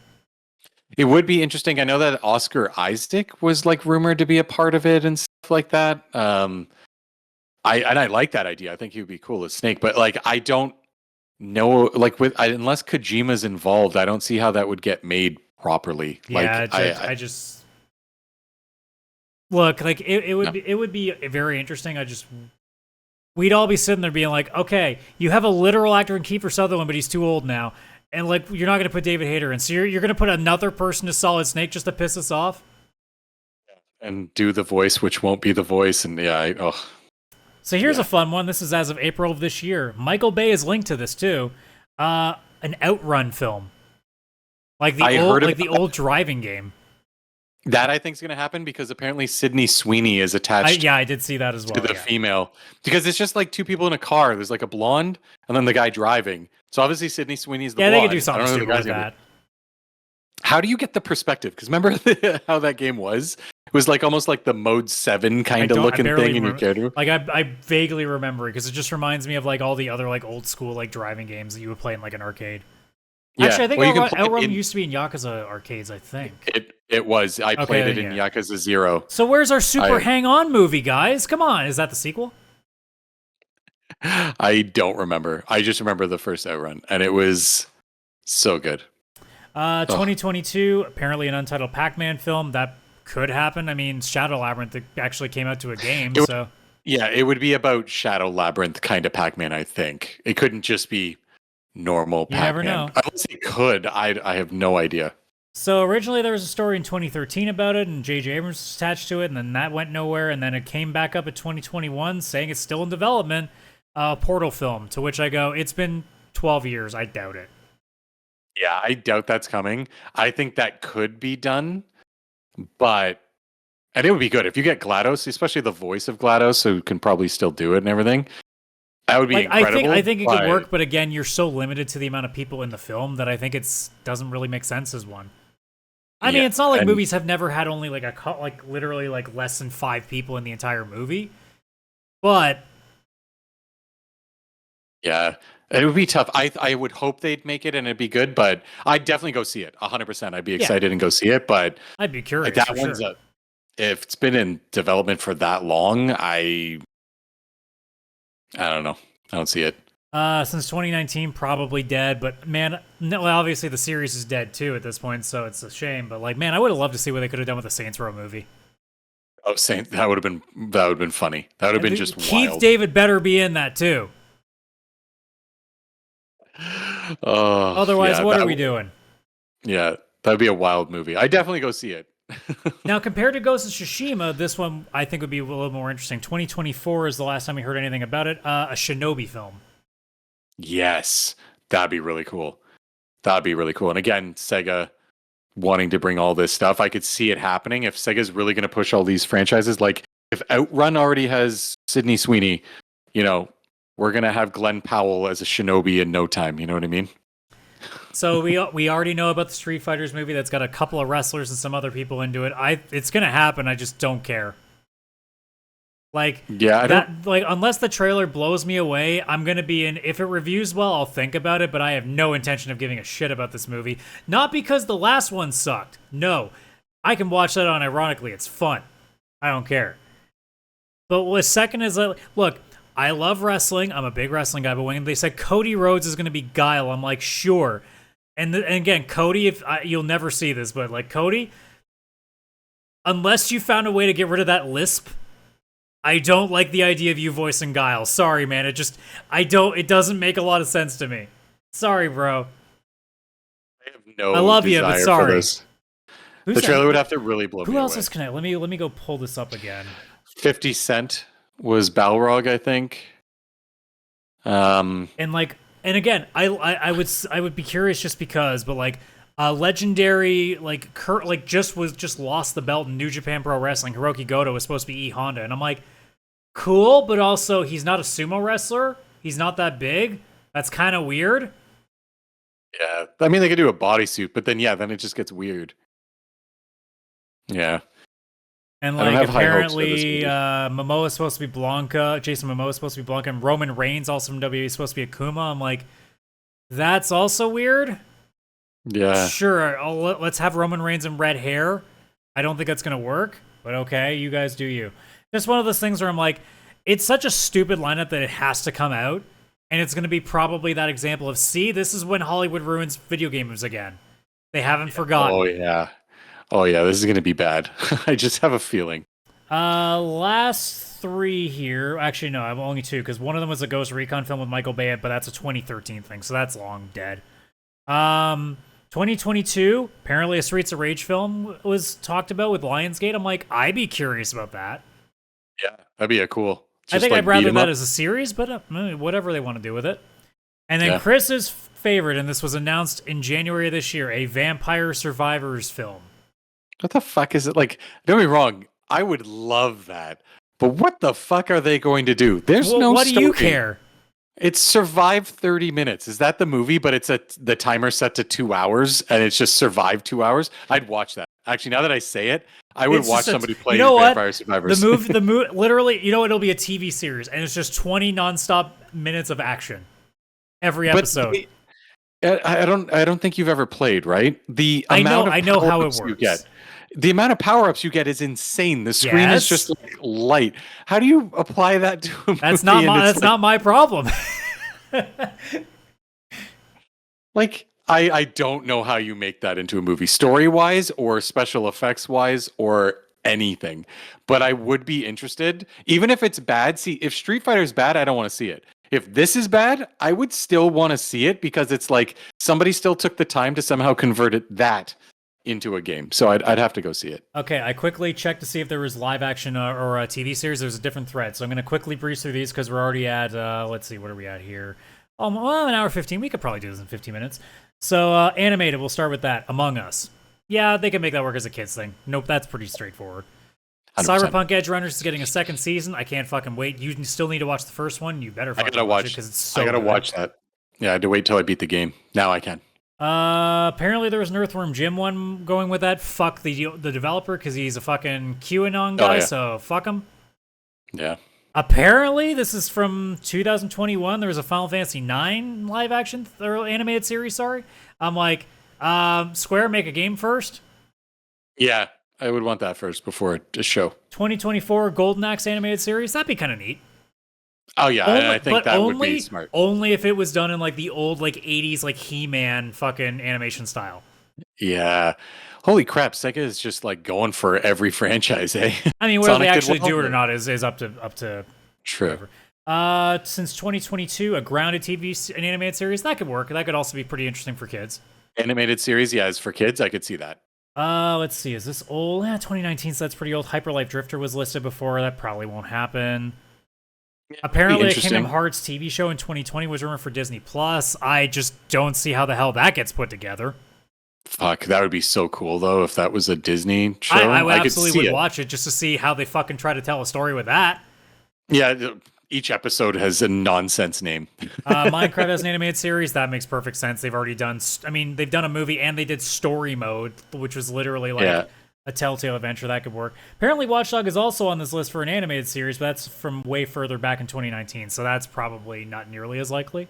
It would be interesting. I know that Oscar Isaac was like rumored to be a part of it and stuff like that. I like that idea. I think he would be cool as Snake, but like I don't know, like unless Kojima's involved, I don't see how that would get made properly. Yeah, like I just look like it would be very interesting. We'd all be sitting there being like, okay, you have a literal actor in Kiefer Sutherland, but he's too old now. And like, you're not going to put David Hayter in. So you're going to put another person to Solid Snake just to piss us off? And do the voice, which won't be the voice. And So here's a fun one. This is as of April of this year. Michael Bay is linked to this too. An Outrun film. Like the old driving game. That I think is going to happen because apparently Sydney Sweeney is attached. I did see that as well. To the female, because it's just like two people in a car. There's like a blonde and then the guy driving. So obviously Sydney Sweeney's the blonde. Yeah, they could do something stupid with that. How do you get the perspective? Because remember how that game was? It was like almost like the Mode 7 kind of looking thing in your character. Like I vaguely remember it because it just reminds me of like all the other like old school like driving games that you would play in like an arcade. Yeah. Actually, I think Outrun used to be in Yakuza arcades, I think. It was. I played it in Yakuza 0. So where's our Super Hang-On movie, guys? Come on. Is that the sequel? I don't remember. I just remember the first Outrun, and it was so good. 2022, apparently an untitled Pac-Man film. That could happen. I mean, Shadow Labyrinth actually came out to a game, so... Yeah, it would be about Shadow Labyrinth kind of Pac-Man, I think. It couldn't just be normal Pac-Man. You never know. Unless it could. I have no idea. So originally there was a story in 2013 about it, and J.J. Abrams was attached to it, and then that went nowhere, and then it came back up in 2021 saying it's still in development, Portal film, to which I go, it's been 12 years, I doubt it. Yeah, I doubt that's coming. I think that could be done, and it would be good if you get GLaDOS, especially the voice of GLaDOS, who can probably still do it and everything. That would be incredible. I think it could work, but again, you're so limited to the amount of people in the film that I think it doesn't really make sense as one. I mean, it's not like movies have never had only like literally like less than 5 people in the entire movie, but yeah, it would be tough. I would hope they'd make it and it'd be good, but I'd definitely go see it 100%. I'd be excited and go see it, but I'd be curious. Like, that one's if it's been in development for that long, I don't know. I don't see it. Since 2019, probably dead. But man, no, well, obviously the series is dead too at this point, so it's a shame. But like, man, I would have loved to see what they could have done with the Saints Row movie. Oh, Saint, that would have been funny. That would have been just Keith wild. David better be in that too. Otherwise, yeah, what are we doing? Yeah, that'd be a wild movie. I definitely go see it. Now, compared to Ghost of Tsushima, this one I think would be a little more interesting. 2024 is the last time we heard anything about it. A Shinobi film. Yes, that'd be really cool. That'd be really cool. And again, Sega wanting to bring all this stuff, I could see it happening if Sega's really going to push all these franchises. Like if Outrun already has Sydney Sweeney, you know, we're going to have Glenn Powell as a Shinobi in no time. You know what I mean? So we already know about the Street Fighters movie that's got a couple of wrestlers and some other people into it. It's going to happen. I just don't care. Like, yeah, unless the trailer blows me away, I'm gonna be in. If it reviews well, I'll think about it. But I have no intention of giving a shit about this movie. Not because the last one sucked. No, I can watch that on. Ironically, it's fun. I don't care. But what second is like, look, I love wrestling. I'm a big wrestling guy. But when they said Cody Rhodes is gonna be Guile, I'm like, sure. And again, Cody, you'll never see this, but like Cody, unless you found a way to get rid of that lisp. I don't like the idea of you voicing Guile. Sorry, man. It doesn't make a lot of sense to me. Sorry, bro. I have no I love you, but sorry. The trailer would have to really blow me away. Who else is connected? Let me go pull this up again. 50 Cent was Balrog, I think. And again, I would be curious just because, but like legendary Kurt just lost the belt in New Japan Pro Wrestling. Hiroki Goto was supposed to be E Honda, and I'm like, cool, but also he's not a sumo wrestler. He's not that big. That's kind of weird. Yeah, I mean they could do a bodysuit, but then it just gets weird. Yeah. And like apparently Momoa is supposed to be Blanca. Jason Momoa is supposed to be Blanca, and Roman Reigns also from WWE is supposed to be Akuma. I'm like, that's also weird. Yeah. Sure, let's have Roman Reigns in red hair. I don't think that's going to work, but okay, you guys do you. Just one of those things where I'm like, it's such a stupid lineup that it has to come out, and it's going to be probably that example of, see, this is when Hollywood ruins video games again. They haven't forgotten. Oh, yeah, this is going to be bad. I just have a feeling. Last three here. Actually, no, I'm only two, because one of them was a Ghost Recon film with Michael Bay, but that's a 2013 thing, so that's long dead. 2022, apparently a Streets of Rage film was talked about with Lionsgate. I'm like, I'd be curious about that. Yeah, that'd be cool. I think I'd rather that as a series, but whatever they want to do with it. And then Chris's favorite, and this was announced in January of this year, a Vampire Survivors film. What the fuck is it? Like, don't get me wrong, I would love that. But what the fuck are they going to do? There's no What story. do you care? It's survive 30 minutes. Is that the movie? But it's the timer set to 2 hours, and it's just survive 2 hours. I'd watch that. Actually, now that I say it, I would watch somebody play Vampire Survivors. The movie, literally, it'll be a TV series, and it's just 20 nonstop minutes of action every episode. I don't think you've ever played, right? I know how it works. The amount of power-ups you get is insane. The screen is just like light. How do you apply that to a movie? That's not my problem. Like, I don't know how you make that into a movie, story-wise or special effects-wise or anything. But I would be interested, even if it's bad. See, if Street Fighter's bad, I don't want to see it. If this is bad, I would still want to see it because it's like somebody still took the time to somehow convert that into a game. So I'd have to go see it. Okay, I quickly checked to see if there was live action or a TV series. There's a different thread. So I'm going to quickly breeze through these because we're already at, let's see, what are we at here? Well, an hour 15. We could probably do this in 15 minutes. So animated, we'll start with that. Among Us. Yeah, they can make that work as a kids thing. Nope, that's pretty straightforward. 100%. Cyberpunk Edge Runners is getting a second season. I can't fucking wait. You still need to watch the first one. You better fucking watch it because it's so good. Watch that. Yeah, I had to wait till I beat the game. Now I can. Apparently there was an Earthworm Jim one going with that. Fuck the developer because he's a fucking QAnon guy, so fuck him. Yeah. Apparently this is from 2021. There was a Final Fantasy IX live action or animated series, sorry. I'm like, Square, make a game first? Yeah, I would want that first before a show. 2024 Golden Axe animated series. That'd be kind of neat. Oh yeah, Only, I think but that would be only, smart. only if it was done in like the old like '80s like He-Man fucking animation style. Yeah. Holy crap, Sega is just like going for every franchise, eh? I mean, whether they Sonic did actually well. do it or not is up to True. whatever. Since 2022, a grounded TV an animated series that could work. That could also be pretty interesting for kids. Animated series, yeah, as for kids, I could see that. Let's see. Is this old? 2019, so that's pretty old. Hyper Life Drifter was listed before. That probably won't happen. Apparently, a Kingdom Hearts TV show in 2020 was rumored for Disney Plus. I just don't see how the hell that gets put together. Fuck, that would be so cool though if that was a Disney show. I could absolutely see would watch it just to see how they fucking try to tell a story with that. Yeah, each episode has a nonsense name. Minecraft has an animated series. That makes perfect sense. They've already done. I mean, they've done a movie and they did story mode, which was literally like a Telltale adventure. That could work. Apparently, Watch Dogs is also on this list for an animated series, but that's from way further back in 2019, so that's probably not nearly as likely.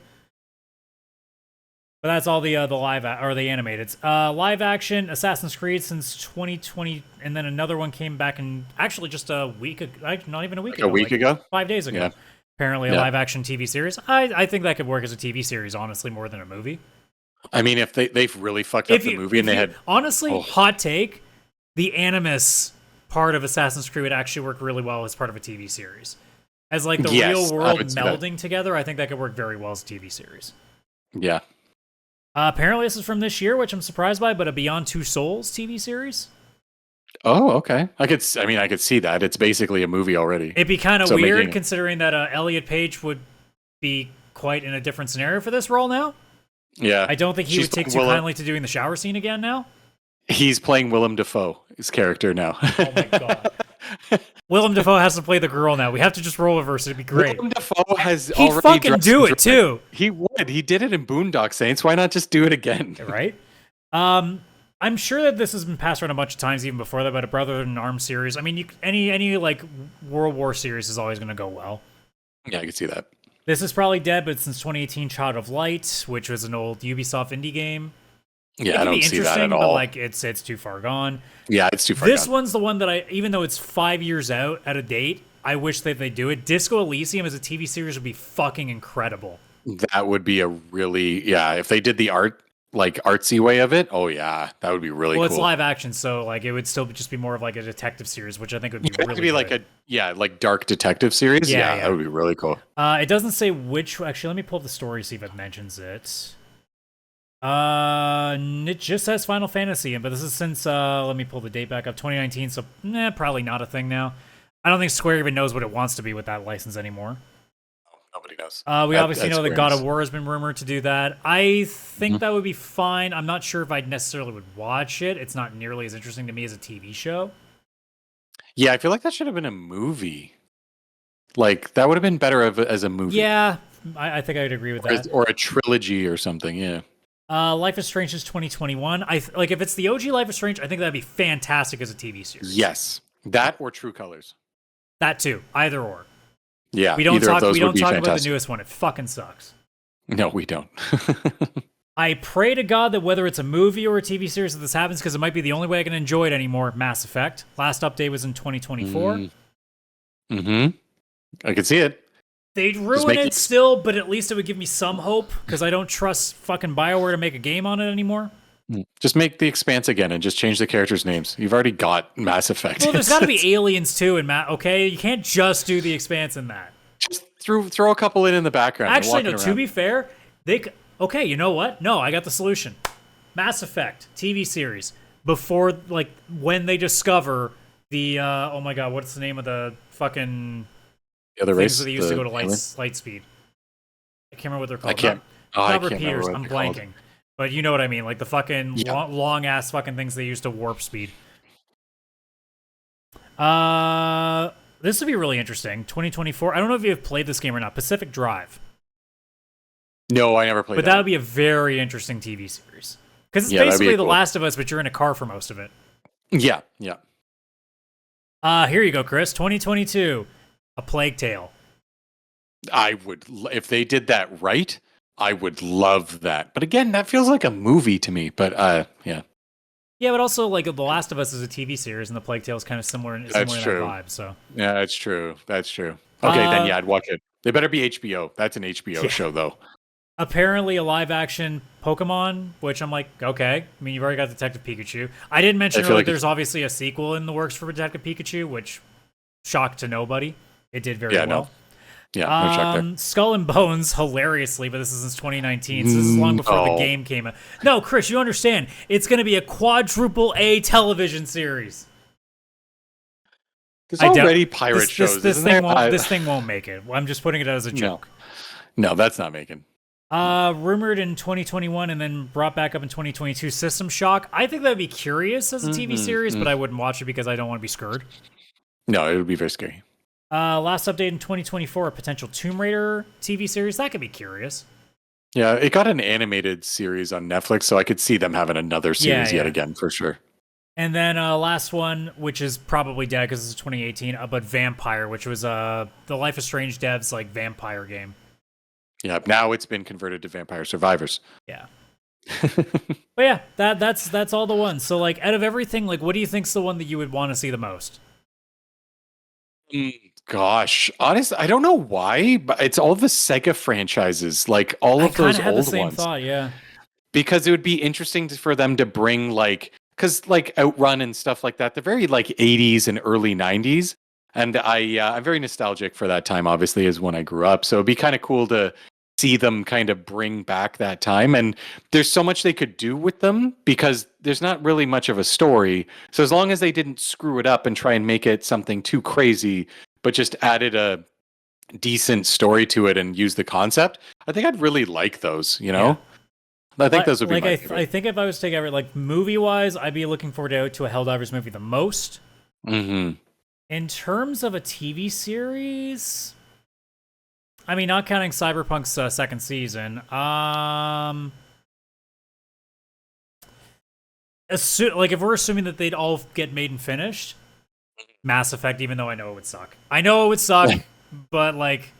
But that's all the live or the animated. Live action Assassin's Creed since 2020, and then another one came back in actually just a week, not even a week ago. A week ago? 5 days ago. Yeah. Apparently, a live action TV series. I think that could work as a TV series, honestly, more than a movie. I mean, if they've really fucked up the movie and they had honestly, hot take, the Animus part of Assassin's Creed would actually work really well as part of a TV series. As like the real world melding together, I think that could work very well as a TV series. Yeah. Apparently, this is from this year, which I'm surprised by, but a Beyond Two Souls TV series. Oh, okay. I could see that. It's basically a movie already. It'd be kind of weird considering that Elliot Page would be quite in a different scenario for this role now. Yeah. I don't think he would take too kindly to doing the shower scene again now. He's playing Willem Dafoe, his character now. Oh my god. Willem Dafoe has to play the girl now. We have to just role reverse it. It'd be great. Willem Dafoe has He'd already fucking do it too. He would. He did it in Boondock Saints. Why not just do it again? Right? I'm sure that this has been passed around a bunch of times even before that, but a Brother in Arms series. I mean, any like World War series is always going to go well. Yeah, I can see that. This is probably dead, but since 2018, Child of Light, which was an old Ubisoft indie game. Yeah, I don't see that at all. But like, it's too far gone. Yeah, it's too far gone. This one's the one that even though it's 5 years out at a date, I wish that they do it. Disco Elysium as a TV series would be fucking incredible. That would be a really, if they did the artsy way of it, oh yeah, that would be really cool. Well, it's live action, so like it would still just be more of like a detective series, which I think would be really to be good. like dark detective series. Yeah, that would be really cool. It doesn't say which. Actually, let me pull up the story, see if it mentions it. It just says Final Fantasy, but this is since let me pull the date back up, 2019. So probably not a thing now. I don't think Square even knows what it wants to be with that license anymore. Nobody knows. We obviously know that God of War has been rumored to do that. I think that would be fine. I'm not sure if I necessarily would watch it. It's not nearly as interesting to me as a TV show. Yeah, I feel like that should have been a movie. Like, that would have been better as a movie. Yeah, I think I would agree with that. Or a trilogy or something, yeah. Life is Strange is 2021. If it's the OG Life is Strange, I think that'd be fantastic as a TV series. Yes, that or True Colors. That too, either or. Yeah, we don't talk about the newest one. It fucking sucks. No, we don't. I pray to God that whether it's a movie or a TV series that this happens, because it might be the only way I can enjoy it anymore. Mass Effect. Last update was in 2024. Mm-hmm. I could see it. They'd ruin it still, but at least it would give me some hope, because I don't trust fucking BioWare to make a game on it anymore. Just make The Expanse again and just change the characters' names. You've already got Mass Effect. Well, there's got to be aliens too in okay? You can't just do The Expanse in that. Just throw a couple in the background. Actually, no, to be fair, okay, you know what? No, I got the solution. Mass Effect TV series before, like, when they discover the oh my god, what's the name of the fucking other things that they used to go to light speed? I can't remember what they're called. I can't Peters. I'm blanking. Called. But you know what I mean, like the fucking long ass fucking things they used to warp speed. This would be really interesting. 2024. I don't know if you've played this game or not. Pacific Drive. No, I never played. But that would be a very interesting TV series because it's basically The Last of Us, but you're in a car for most of it. Yeah. Here you go, Chris. 2022, A Plague Tale. I would, if they did that right, I would love that. But again, that feels like a movie to me. But yeah. Yeah, but also like The Last of Us is a TV series, and The Plague Tale is kind of similar in that vibe. So yeah, that's true. Okay, then I'd watch it. They better be HBO. That's an HBO show, though. Apparently a live-action Pokemon, which I'm like, okay. I mean, you've already got Detective Pikachu. I didn't mention earlier there's obviously a sequel in the works for Detective Pikachu, which shocked to nobody. It did very well. No. Yeah, no shock there. Skull and Bones, hilariously, but this is since 2019, so this is long before the game came out. No, Chris, you understand. It's going to be a quadruple A television series. There's already pirate shows. This thing won't make it. I'm just putting it out as a joke. No, that's not making. Rumored in 2021 and then brought back up in 2022, System Shock. I think that would be curious as a TV series, but I wouldn't watch it because I don't want to be scared. No, it would be very scary. Last update in 2024, a potential Tomb Raider TV series. That could be curious. Yeah, it got an animated series on Netflix, so I could see them having another series yet again, for sure. And then last one, which is probably dead because it's 2018, but Vampire, which was the Life is Strange devs like vampire game. Yeah, now it's been converted to Vampire Survivors. Yeah. But yeah, that's all the ones. So like out of everything, like what do you think's the one that you would want to see the most? Gosh, honestly, I don't know why, but it's all the Sega franchises, like all of those old the same ones. Thought, yeah. Because it would be interesting for them to bring because Outrun and stuff like that, they're very like 80s and early 90s, and I'm very nostalgic for that time. Obviously, is when I grew up, so it'd be kind of cool to see them kind of bring back that time. And there's so much they could do with them because there's not really much of a story. So as long as they didn't screw it up and try and make it something too crazy, but just added a decent story to it and use the concept, I think I'd really like those, you know? Yeah. I think those would be my favorite. I think if I was to take every, like movie-wise, I'd be looking forward to a Helldivers movie the most. Mm-hmm. In terms of a TV series, I mean, not counting Cyberpunk's second season, if we're assuming that they'd all get made and finished, Mass Effect, even though I know it would suck. I know it would suck, but like,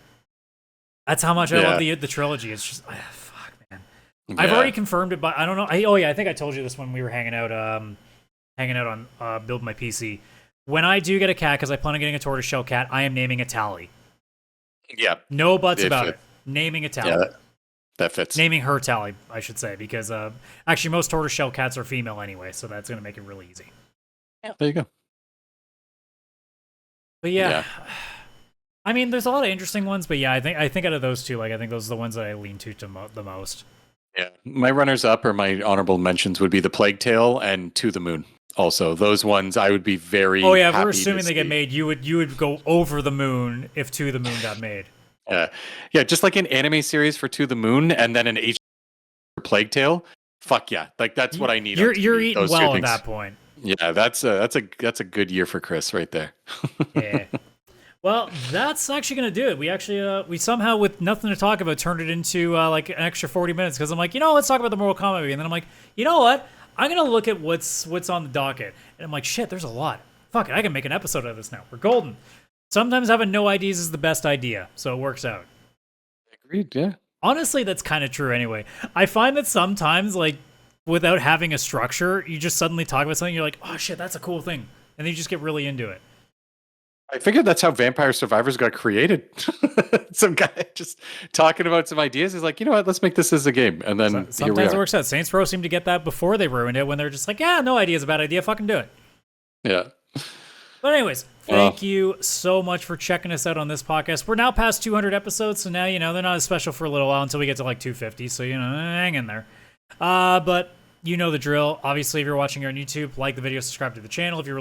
that's how much I love the trilogy. It's just, fuck, man. Yeah. I've already confirmed it, but I don't know. I think I told you this when we were hanging out on Build My PC. When I do get a cat, because I plan on getting a tortoiseshell cat, I am naming it Tally. Yeah. No buts about it. Naming it Tally. Yeah, that fits. Naming her Tally, I should say, because actually most tortoiseshell cats are female anyway, so that's going to make it really easy. Yeah. There you go. But yeah, I mean, there's a lot of interesting ones, but yeah, I think out of those two, like I think those are the ones that I lean to the most. Yeah, my runners-up or my honorable mentions would be The Plague Tale and To the Moon. Also, those ones I would be very. Oh yeah, if we're assuming they get made, you would go over the moon if To the Moon got made. Yeah, just like an anime series for To the Moon and then an H Plague Tale. Fuck yeah, like that's what I need. You're eating well at that point. Yeah, that's a good year for Chris right there. Yeah. Well, that's actually going to do it. We actually, we somehow, with nothing to talk about, turned it into like an extra 40 minutes because I'm like, let's talk about the Mortal Kombat movie. And then I'm like, you know what? I'm going to look at what's on the docket. And I'm like, shit, there's a lot. Fuck it, I can make an episode of this now. We're golden. Sometimes having no ideas is the best idea, so it works out. Agreed, yeah. Honestly, that's kind of true anyway. I find that sometimes, like, without having a structure, you just suddenly talk about something, you're like, oh shit, that's a cool thing. And then you just get really into it. I figured that's how Vampire Survivors got created. Some guy just talking about some ideas. He's like, you know what, let's make this as a game. And then sometimes it works out. Saints Row seemed to get that before they ruined it when they're just like, yeah, no idea's a bad idea, fucking do it. Yeah. But anyways, thank you so much for checking us out on this podcast. We're now past 200 episodes, so now, they're not as special for a little while until we get to like 250, so, hang in there. But you know the drill. Obviously, if you're watching here on YouTube, like the video, subscribe to the channel. If you're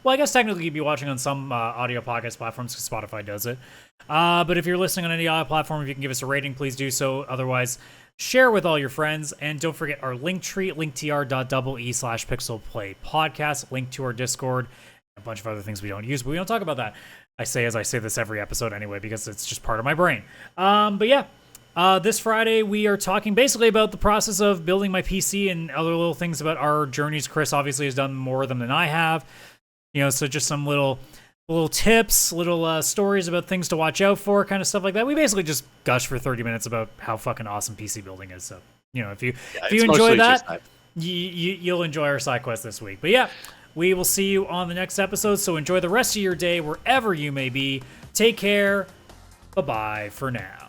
I guess technically you'd be watching on some audio podcast platforms because Spotify does it. But if you're listening on any audio platform, if you can give us a rating, please do so. Otherwise, share with all your friends. And don't forget our Linktree, linktr.ee/PixelPlay Podcast, link to our Discord, a bunch of other things we don't use, but we don't talk about that. I say this every episode anyway because it's just part of my brain. But yeah. This Friday, we are talking basically about the process of building my PC and other little things about our journeys. Chris obviously has done more of them than I have. So just some little tips, little stories about things to watch out for, kind of stuff like that. We basically just gush for 30 minutes about how fucking awesome PC building is. So, if you enjoy that, you'll enjoy our side quest this week. But yeah, we will see you on the next episode. So enjoy the rest of your day wherever you may be. Take care. Bye-bye for now.